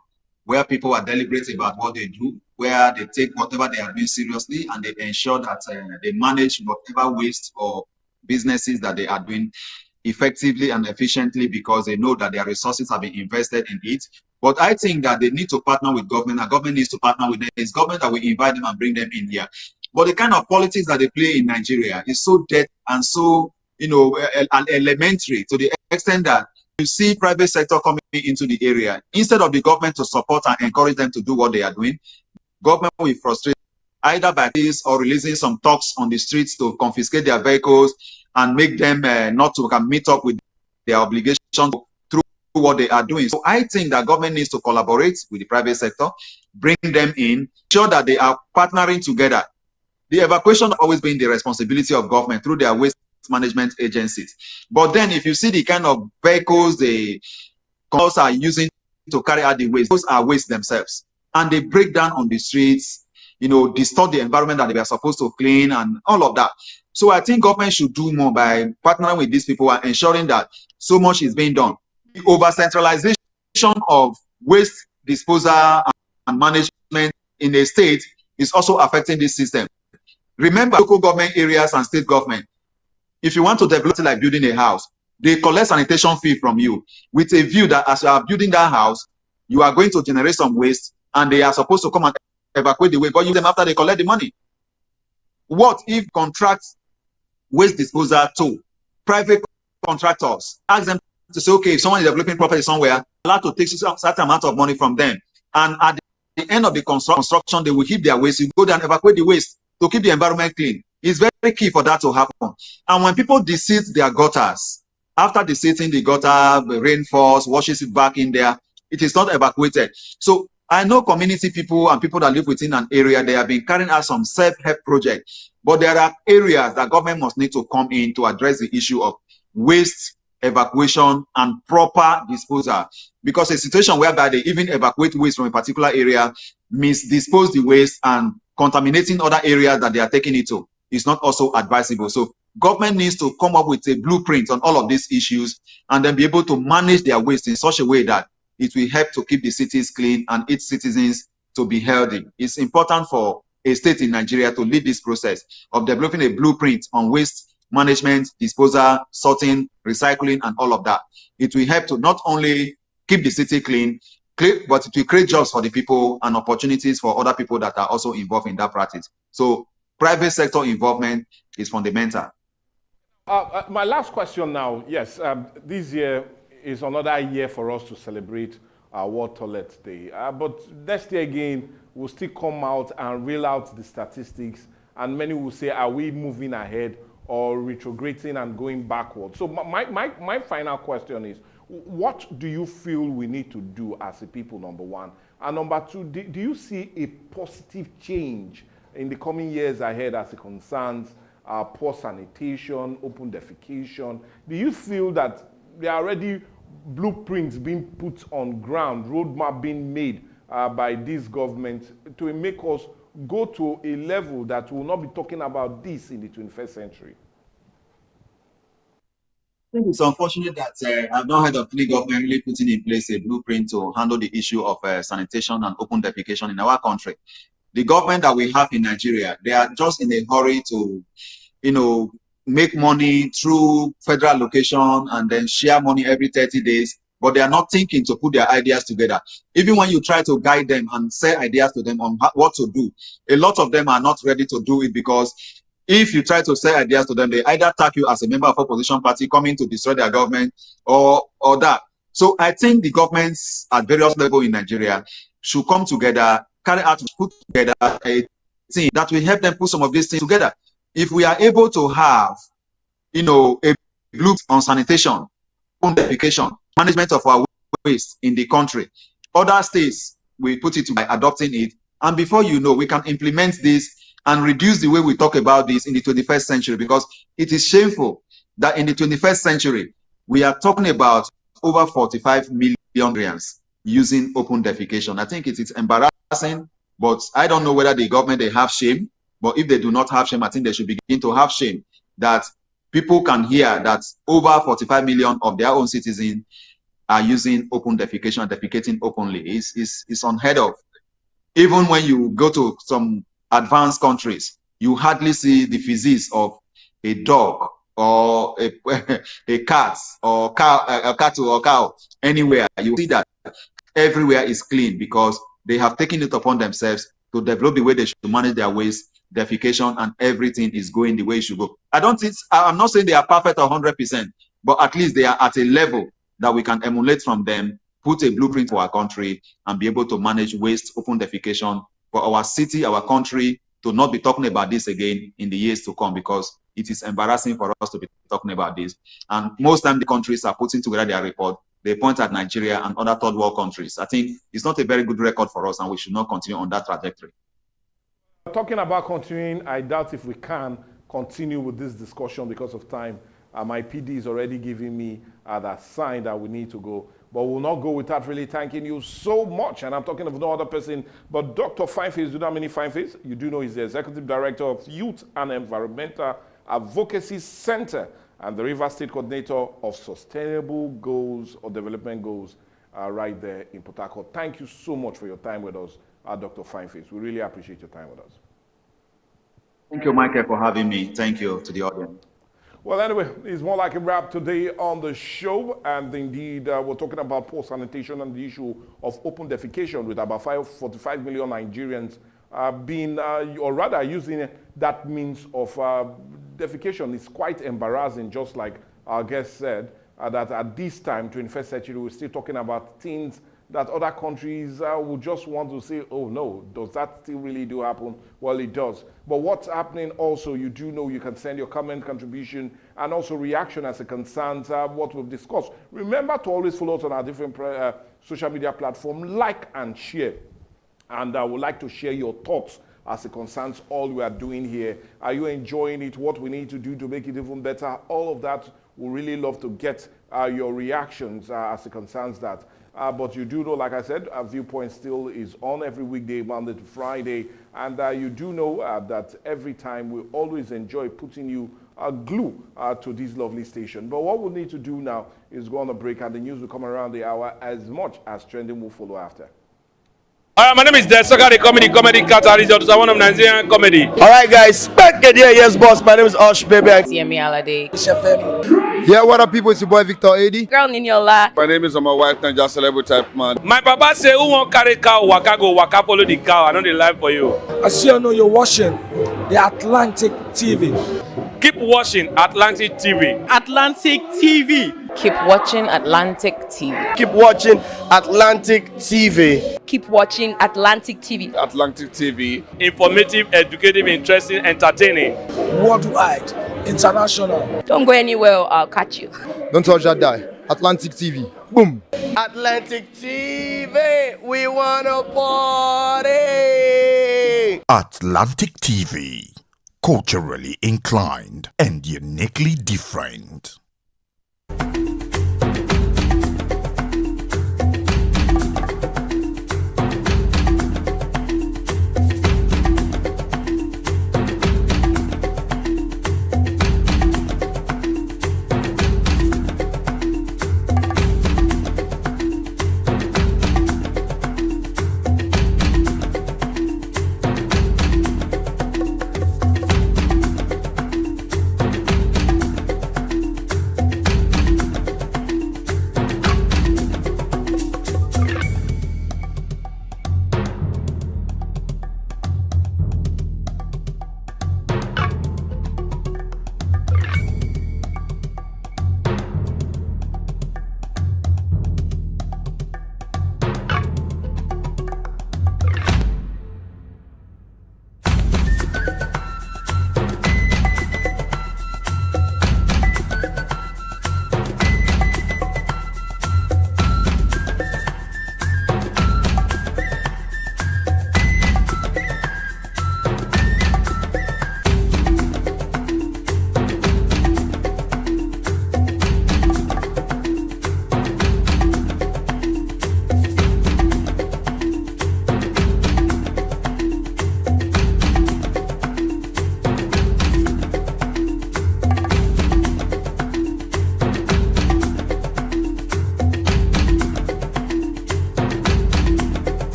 where people are deliberate about what they do, where they take whatever they are doing seriously, and they ensure that they manage whatever waste or businesses that they are doing effectively and efficiently, because they know that their resources have been invested in it. But I think that they need to partner with government, and government needs to partner with them. It's government that will invite them and bring them in here. But the kind of politics that they play in Nigeria is so dead and so, elementary, to the extent that you see private sector coming into the area. Instead of the government to support and encourage them to do what they are doing, government will frustrate either by this or releasing some thugs on the streets to confiscate their vehicles and make them not to meet up with their obligation through what they are doing. So I think that government needs to collaborate with the private sector, bring them in, ensure that they are partnering together. The evacuation has always been the responsibility of government through their waste management agencies. But then if you see the kind of vehicles the companies are using to carry out the waste, those are waste themselves. And they break down on the streets, distort the environment that they are supposed to clean and all of that. So I think government should do more by partnering with these people and ensuring that so much is being done. The over-centralization of waste disposal and management in a state is also affecting this system. Remember, local government areas and state government, if you want to develop it like building a house, they collect sanitation fee from you with a view that as you are building that house, you are going to generate some waste and they are supposed to come and evacuate the waste, but use them after they collect the money. What if contract waste disposal to private contractors? Ask them to say, okay, if someone is developing property somewhere, allowed to take a certain amount of money from them. And at the end of the construction, they will heap their waste. You go there and evacuate the waste to keep the environment clean. It's very key for that to happen. And when people deseat their gutters, after deseating the gutter, the rain falls, washes it back in there, it is not evacuated. So I know community people and people that live within an area, they have been carrying out some self-help projects, but there are areas that government must need to come in to address the issue of waste evacuation and proper disposal. Because a situation whereby they even evacuate waste from a particular area, misdispose the waste and contaminating other areas that they are taking it to, is not also advisable. So government needs to come up with a blueprint on all of these issues and then be able to manage their waste in such a way that it will help to keep the cities clean and its citizens to be healthy. It's important for a state in Nigeria to lead this process of developing a blueprint on waste management, disposal, sorting, recycling, and all of that. It will help to not only keep the city clean, but it will create jobs for the people and opportunities for other people that are also involved in that practice. So private sector involvement is fundamental. My last question now, yes, this year is another year for us to celebrate our World Toilet Day. But next year again, we'll still come out and reel out the statistics, and many will say, are we moving ahead or retrograding and going backward? So my final question is, what do you feel we need to do as a people, number one? And number two, do you see a positive change in the coming years ahead as it concerns poor sanitation, open defecation? Do you feel that there are already blueprints being put on ground, roadmap being made by this government to make us go to a level that will not be talking about this in the 21st century? I think it's unfortunate that I've not heard of any government really putting in place a blueprint to handle the issue of sanitation and open defecation in our country. The government that we have in Nigeria, they are just in a hurry to, make money through federal allocation and then share money every 30 days, but they are not thinking to put their ideas together. Even when you try to guide them and say ideas to them on what to do, a lot of them are not ready to do it, because if you try to say ideas to them, they either attack you as a member of opposition party coming to destroy their government or that. So I think the governments at various levels in Nigeria should come together, put together a team that will help them put some of these things together. If we are able to have, a blueprint on sanitation, open defecation, management of our waste in the country, other states will put it by adopting it, and before you know, we can implement this and reduce the way we talk about this in the 21st century, because it is shameful that in the 21st century, we are talking about over 45 million Nigerians using open defecation. I think it is embarrassing, but I don't know whether the government, they have shame, but if they do not have shame, I think they should begin to have shame that people can hear that over 45 million of their own citizens are using open defecation and defecating openly. It's unheard of. Even when you go to some advanced countries, you hardly see the physiques of a dog or a cat or a cattle or cow anywhere. You see that everywhere is clean because they have taken it upon themselves to develop the way they should manage their waste defecation, and everything is going the way it should go. I'm not saying they are perfect 100%, but at least they are at a level that we can emulate from them, put a blueprint for our country, and be able to manage waste, open defecation for our city, our country, to not be talking about this again in the years to come, because it is embarrassing for us to be talking about this. And most time the countries are putting together their report, they point at Nigeria and other third world countries. I think it's not a very good record for us, and we should not continue on that trajectory. Talking about continuing, I doubt if we can continue with this discussion because of time. My PD is already giving me that sign that we need to go. But we'll not go without really thanking you so much. And I'm talking of no other person but Dr. Fineface. You know how many Fineface? You do know he's the Executive Director of Youth and Environmental Advocacy Center and the River State Coordinator of Sustainable Goals or Development Goals right there in Port Harcourt. Thank you so much for your time with us, Dr. Fineface. We really appreciate your time with us. Thank you, Michael, for having me. Thank you to the audience. Well, anyway, it's more like a wrap today on the show. And indeed, we're talking about poor sanitation and the issue of open defecation with about 45 million Nigerians being, or rather using that means of defecation. Is quite embarrassing, just like our guest said, that at this time, 21st century, we're still talking about things that other countries would just want to say, oh no, does that still really do happen? Well, it does. But what's happening also, you do know you can send your comment, contribution, and also reaction as it concerns what we've discussed. Remember to always follow us on our different social media platforms, like and share. And I would like to share your thoughts as it concerns all we are doing here. Are you enjoying it? What we need to do to make it even better? All of that, we really love to get your reactions as it concerns that. But you do know, like I said, Viewpoint still is on every weekday, Monday to Friday. And you do know that every time we always enjoy putting you glue to this lovely station. But what we need to do now is go on a break, and the news will come around the hour as much as trending will follow after. All right, my name is Desoka, the comedy catalyst of one of Nigerian comedy. All right, guys, back again. Yes, boss. My name is Osh, baby. Yemi Alade. Yeah, what up, people? It's your boy Victor AD. Girl Ninyola. My name is my wife, Ninja Celebrity type man. My papa say, who won't carry cow, waka go, waka follow the cow. I know the life for you. I see you know you're watching the Atlantic TV. Keep watching Atlantic TV. Atlantic TV. Keep watching Atlantic TV. Keep watching Atlantic TV. Keep watching Atlantic TV. Atlantic TV. Informative, educative, interesting, entertaining. Worldwide, international. Don't go anywhere, I'll catch you. Don't touch that die. Atlantic TV. Boom. Atlantic TV. We wanna party. Atlantic TV. Culturally inclined and uniquely different.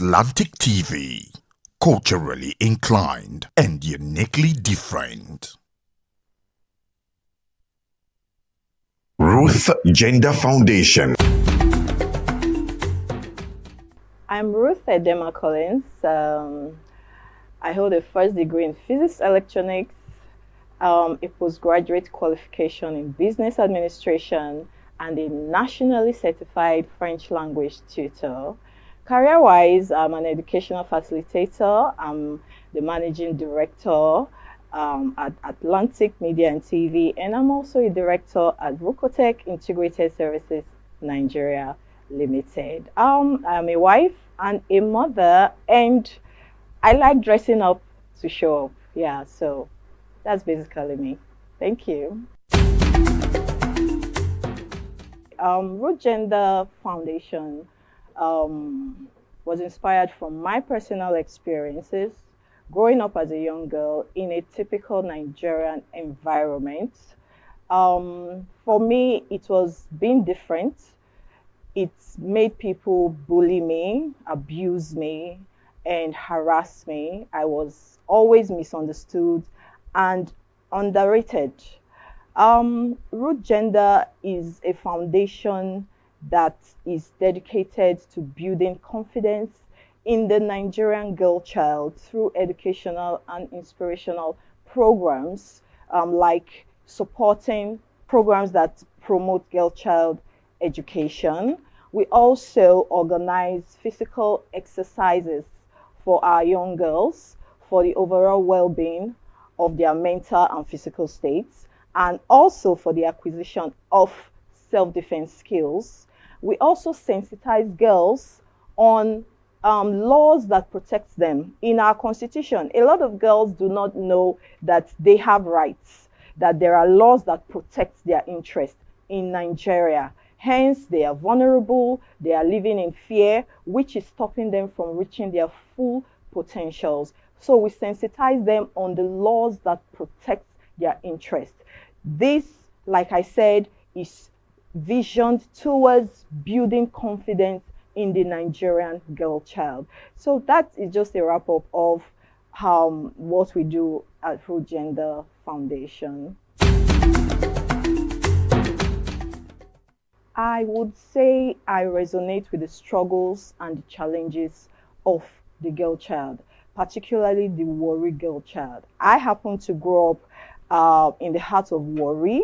Atlantic TV, culturally inclined and uniquely different. Ruth Gender Foundation. I'm Ruth Edema Collins. I hold a first degree in physics electronics, a postgraduate qualification in business administration, and a nationally certified French language tutor. Career-wise, I'm an educational facilitator. I'm the managing director at Atlantic Media and TV, and I'm also a director at Rukotech Integrated Services Nigeria Limited. I'm a wife and a mother, and I like dressing up to show up. Yeah, so that's basically me. Thank you. Root Gender Foundation was inspired from my personal experiences growing up as a young girl in a typical Nigerian environment. For me, it was being different. It made people bully me, abuse me, and harass me. I was always misunderstood and underrated. Root Gender is a foundation that is dedicated to building confidence in the Nigerian girl child through educational and inspirational programs, like supporting programs that promote girl child education. We also organize physical exercises for our young girls for the overall well-being of their mental and physical states, and also for the acquisition of self-defense skills. We also sensitize girls on laws that protect them. In our constitution, a lot of girls do not know that they have rights, that there are laws that protect their interests in Nigeria. Hence, they are vulnerable, they are living in fear, which is stopping them from reaching their full potentials. So we sensitize them on the laws that protect their interests. This, like I said, is visioned towards building confidence in the Nigerian girl child. So that is just a wrap-up of what we do at Root Gender Foundation. I would say I resonate with the struggles and the challenges of the girl child, particularly the Warri girl child. I happen to grow up in the heart of Warri.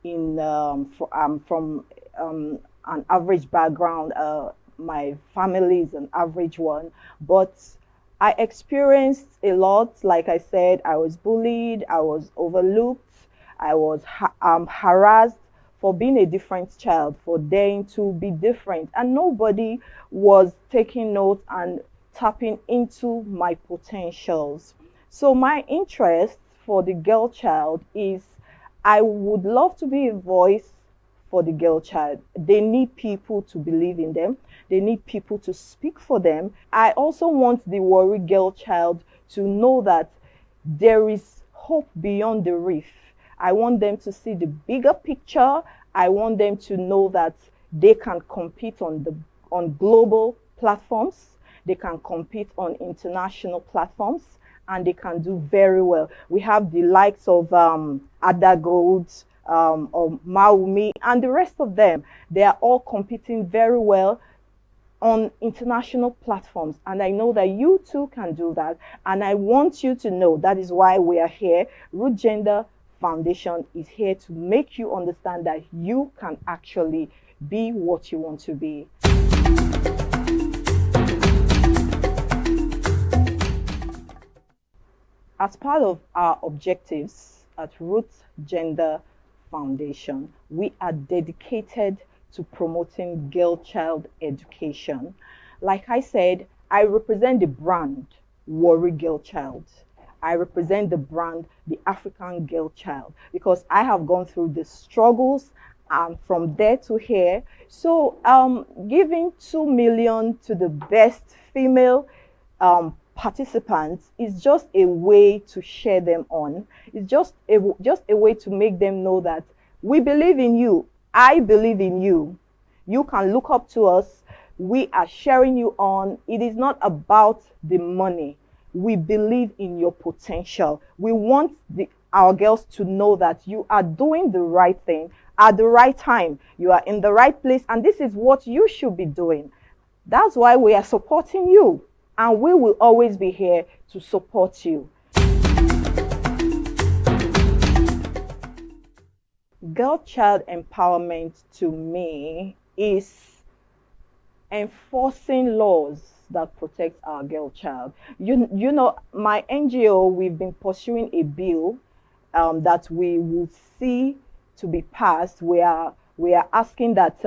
From an average background. My family is an average one, but I experienced a lot. Like I said, I was bullied, I was overlooked, I was harassed for being a different child, for daring to be different, and nobody was taking note and tapping into my potentials. So my interest for the girl child is I would love to be a voice for the girl child. They need people to believe in them. They need people to speak for them. I also want the Warri girl child to know that there is hope beyond the reef. I want them to see the bigger picture. I want them to know that they can compete on global platforms. They can compete on international platforms, and they can do very well. We have the likes of Ada Gold, or Maumi, and the rest of them. They are all competing very well on international platforms, and I know that you too can do that, and I want you to know that is why we are here. Root Gender Foundation is here to make you understand that you can actually be what you want to be. As part of our objectives at Root Gender Foundation, we are dedicated to promoting girl child education. Like I said, I represent the brand Warri Girl Child. I represent the brand the African Girl Child, because I have gone through the struggles from there to here. So giving 2 million to the best female participants is just a way to share them on. It's just a way to make them know that we believe in you. I believe in you. You can look up to us. we are sharing you on. It is not about the money. We believe in your potential. We want our girls to know that you are doing the right thing at the right time. You are in the right place, and this is what you should be doing. That's why we are supporting you, and we will always be here to support you. Girl-child empowerment to me is enforcing laws that protect our girl child. You know, my NGO, we've been pursuing a bill that we will see to be passed. We are asking that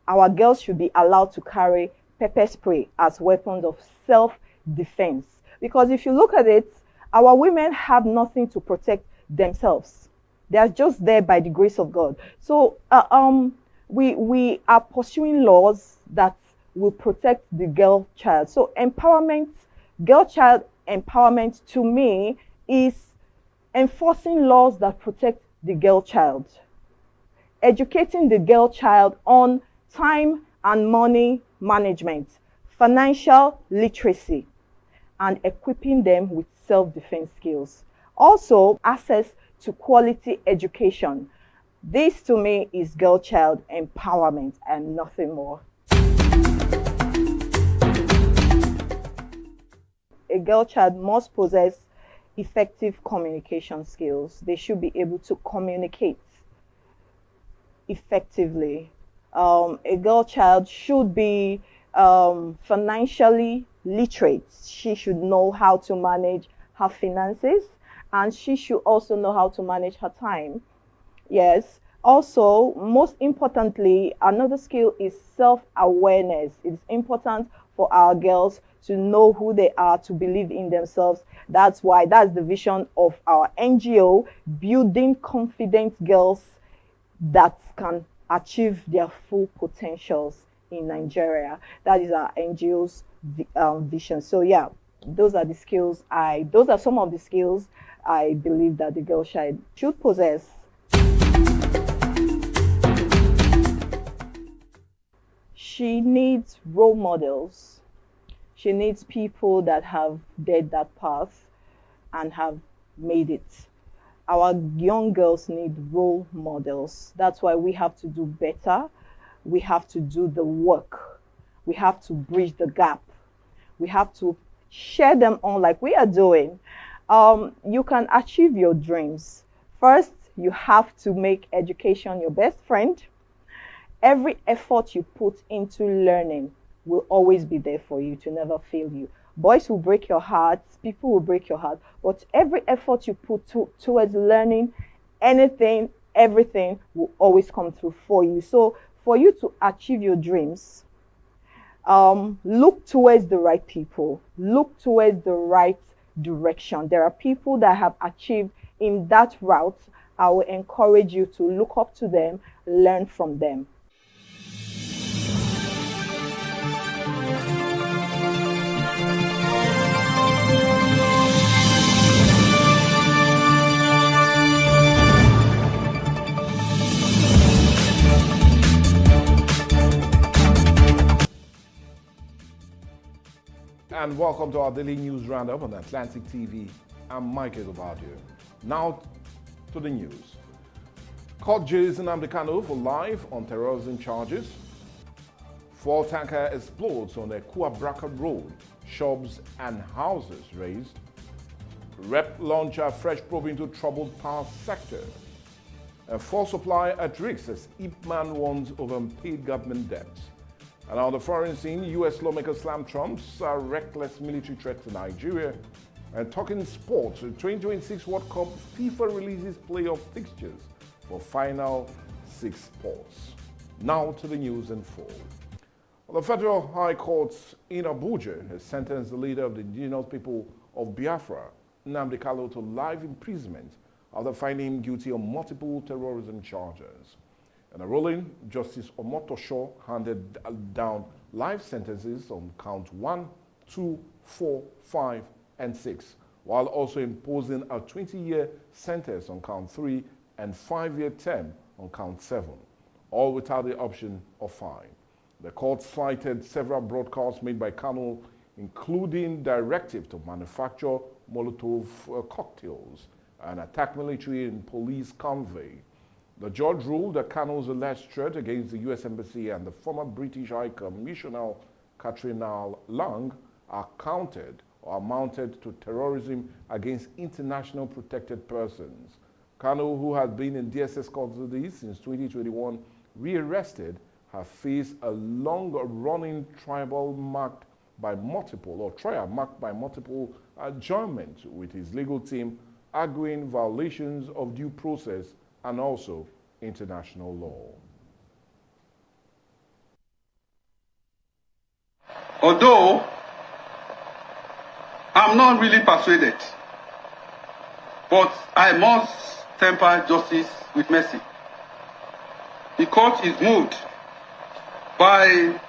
our girls should be allowed to carry pepper spray as weapons of self-defense. Because if you look at it, our women have nothing to protect themselves. They are just there by the grace of God. So we are pursuing laws that will protect the girl child. So empowerment, girl child empowerment to me is enforcing laws that protect the girl child, educating the girl child on time and money management, financial literacy, and equipping them with self-defense skills. Also, access to quality education. This to me is girl child empowerment and nothing more. A girl child must possess effective communication skills. They should be able to communicate effectively. A girl child should be financially literate. She should know how to manage her finances, and she should also know how to manage her time. Yes. Also, most importantly, another skill is self-awareness. It's important for our girls to know who they are, to believe in themselves. That's the vision of our NGO, building confident girls that can achieve their full potentials in Nigeria. That is our NGO's vision. So yeah, those are some of the skills I believe that the girl child should possess. She needs role models. She needs people that have dared that path and have made it. Our young girls need role models. That's why we have to do better. We have to do the work. We have to bridge the gap. We have to share them on like we are doing. You can achieve your dreams. First, you have to make education your best friend. Every effort you put into learning will always be there for you to never fail you. Boys will break your heart, people will break your heart, but every effort you put towards learning anything, everything will always come through for you. So for you to achieve your dreams, look towards the right people, look towards the right direction. There are people that have achieved in that route. I will encourage you to look up to them, learn from them. And welcome to our daily news roundup on Atlantic TV. I'm Michael Obadio. Now to the news. Court jails Nnamdi Kanu for life on terrorism charges. Fuel tanker explodes on the Kuabraka Road. Shops and houses razed. Rep launcher fresh probe into troubled power sector. A fuel supply at risk as Ipman warns over unpaid government debts. And on the foreign scene, U.S. lawmakers slam Trump's reckless military threat to Nigeria. And talking sports, the 2026 World Cup, FIFA releases playoff fixtures for final 6 sports. Now to the news in full. Well, the Federal High Court in Abuja has sentenced the leader of the indigenous people of Biafra, Nnamdi Kanu, to life imprisonment after finding him guilty on multiple terrorism charges. In a ruling, Justice Omotosho handed down life sentences on count 1, 2, 4, 5, and 6, while also imposing a 20-year sentence on count 3 and 5-year term on count 7, all without the option of fine. The court cited several broadcasts made by Kanu, including directive to manufacture Molotov cocktails and attack military and police convoy. The judge ruled that Kanu's alleged threat against the U.S. Embassy and the former British High Commissioner Katrina Lang are counted or amounted to terrorism against international protected persons. Kanu, who had been in DSS custody since 2021, rearrested, has faced a long-running trial marked by multiple adjournments, with his legal team arguing violations of due process and also international law. Although I'm not really persuaded, but I must temper justice with mercy. The court is moved by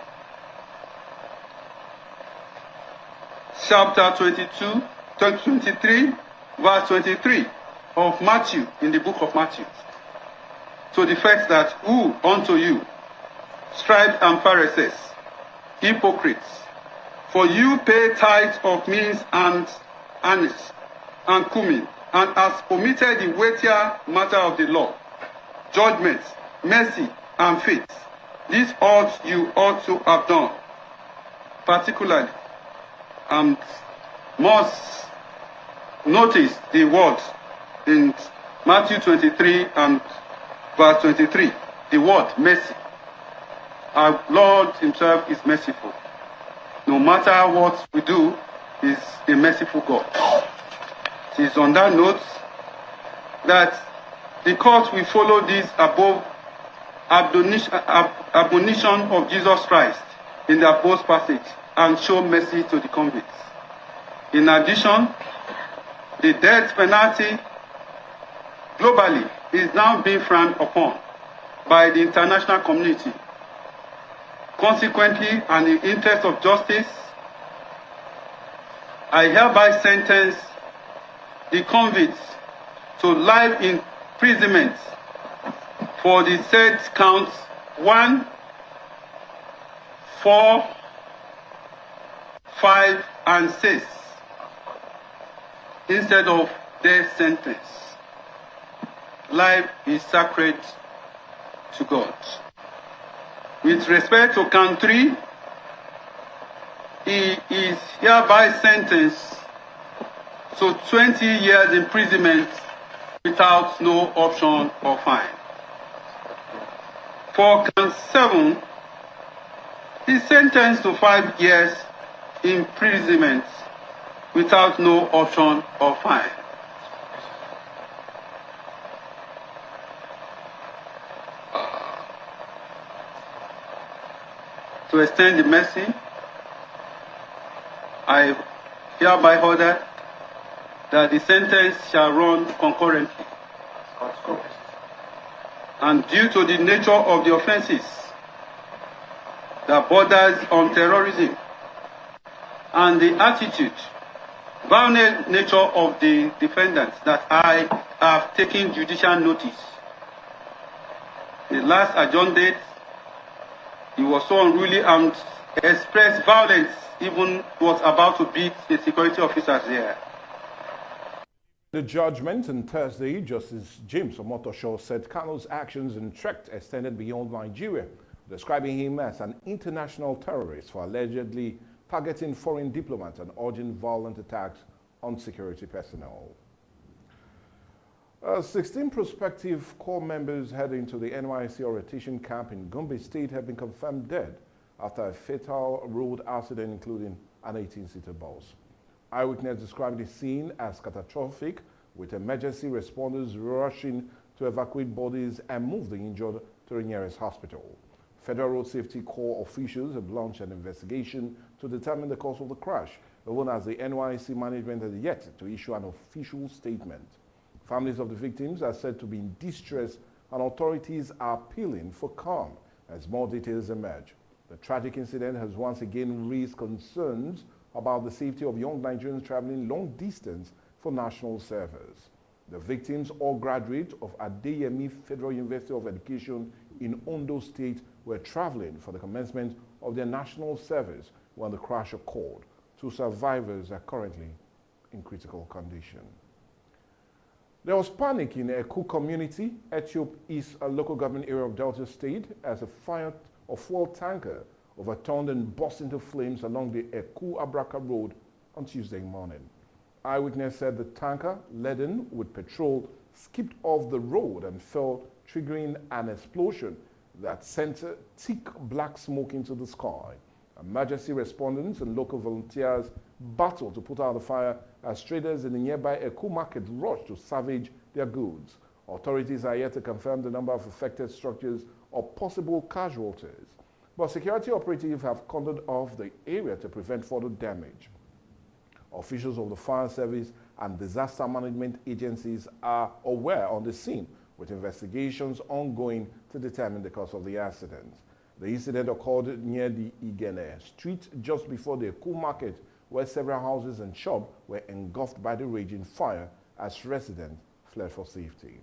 chapter 23, verse 23 of Matthew, in the book of Matthew, to the fact that, who unto you, scribes and Pharisees, hypocrites, for you pay tithes of mint and anise and cumin, and has omitted the weightier matter of the law, judgment, mercy, and faith. This you ought to have done, particularly, and must notice the word in Matthew 23 and verse 23, the word mercy. Our Lord himself is merciful. No matter what we do, is a merciful God. It is on that note that the court will follow this above admonition of Jesus Christ in the above passage and show mercy to the convicts. In addition, the death penalty globally is now being frowned upon by the international community. Consequently, and in the interest of justice, I hereby sentence the convicts to life imprisonment for the said counts 1, 4, 5, and 6 instead of death sentence. Life is sacred to God. With respect to count 3, he is hereby sentenced to 20 years imprisonment without no option or fine. For count 7, he is sentenced to 5 years imprisonment without no option or fine. To extend the mercy, I hereby order that the sentence shall run concurrently. And due to the nature of the offenses that borders on terrorism and the attitude, violent nature of the defendants, that I have taken judicial notice. The last adjourned date, he was so unruly and expressed violence, even was about to beat the security officers there. The judgment on Thursday, Justice James Omotosho said Kanu's actions and threat extended beyond Nigeria, describing him as an international terrorist for allegedly targeting foreign diplomats and urging violent attacks on security personnel. 16 prospective corps members heading to the NYSC orientation camp in Gombe State have been confirmed dead after a fatal road accident, including an 18-seater bus. Eyewitness described the scene as catastrophic, with emergency responders rushing to evacuate bodies and move the injured to the nearest hospital. Federal Road Safety Corps officials have launched an investigation to determine the cause of the crash, even as the NYSC management has yet to issue an official statement. Families of the victims are said to be in distress, and authorities are appealing for calm as more details emerge. The tragic incident has once again raised concerns about the safety of young Nigerians traveling long distance for national service. The victims, all graduates of Adeyemi Federal University of Education in Ondo State, were traveling for the commencement of their national service when the crash occurred. 2 survivors are currently in critical condition. There was panic in the Eku community. Ethiop is a local government area of Delta State as a fuel tanker overturned and burst into flames along the Eku-Abraka Road on Tuesday morning. Eyewitness said the tanker, laden with petrol, skipped off the road and fell, triggering an explosion that sent thick black smoke into the sky. Emergency respondents and local volunteers battled to put out the fire as traders in the nearby Eku market rushed to salvage their goods. Authorities are yet to confirm the number of affected structures or possible casualties, but security operatives have cordoned off the area to prevent further damage. Officials of the fire service and disaster management agencies are aware on the scene, with investigations ongoing to determine the cause of the accident. The incident occurred near the Igene street just before the Eku market, where several houses and shops were engulfed by the raging fire as residents fled for safety.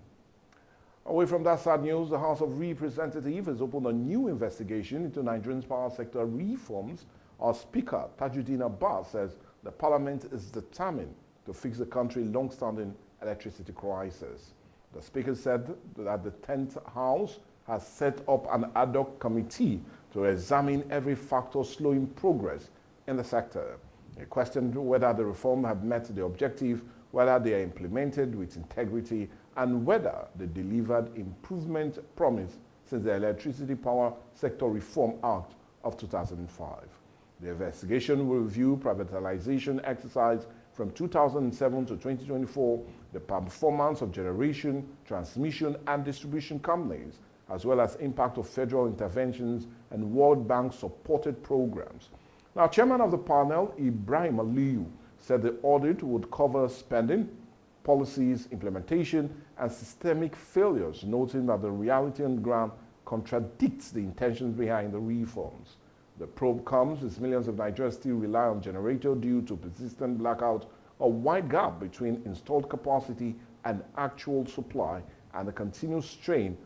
Away from that sad news, the House of Representatives has opened a new investigation into Nigeria's power sector reforms. Our Speaker, Tajuddin Abbas, says the Parliament is determined to fix the country's long-standing electricity crisis. The Speaker said that the 10th House has set up an ad hoc committee to examine every factor slowing progress in the sector. He questioned whether the reform have met the objective, whether they are implemented with integrity, and whether they delivered improvement promised since the Electricity Power Sector Reform Act of 2005. The investigation will review privatization exercise from 2007 to 2024, the performance of generation, transmission, and distribution companies, as well as impact of federal interventions and World Bank supported programs. Now, Chairman of the panel, Ibrahim Aliyu, said the audit would cover spending, policies, implementation, and systemic failures, noting that the reality on the ground contradicts the intentions behind the reforms. The probe comes as millions of Nigerians still rely on generator due to persistent blackout, a wide gap between installed capacity and actual supply, and the continued strain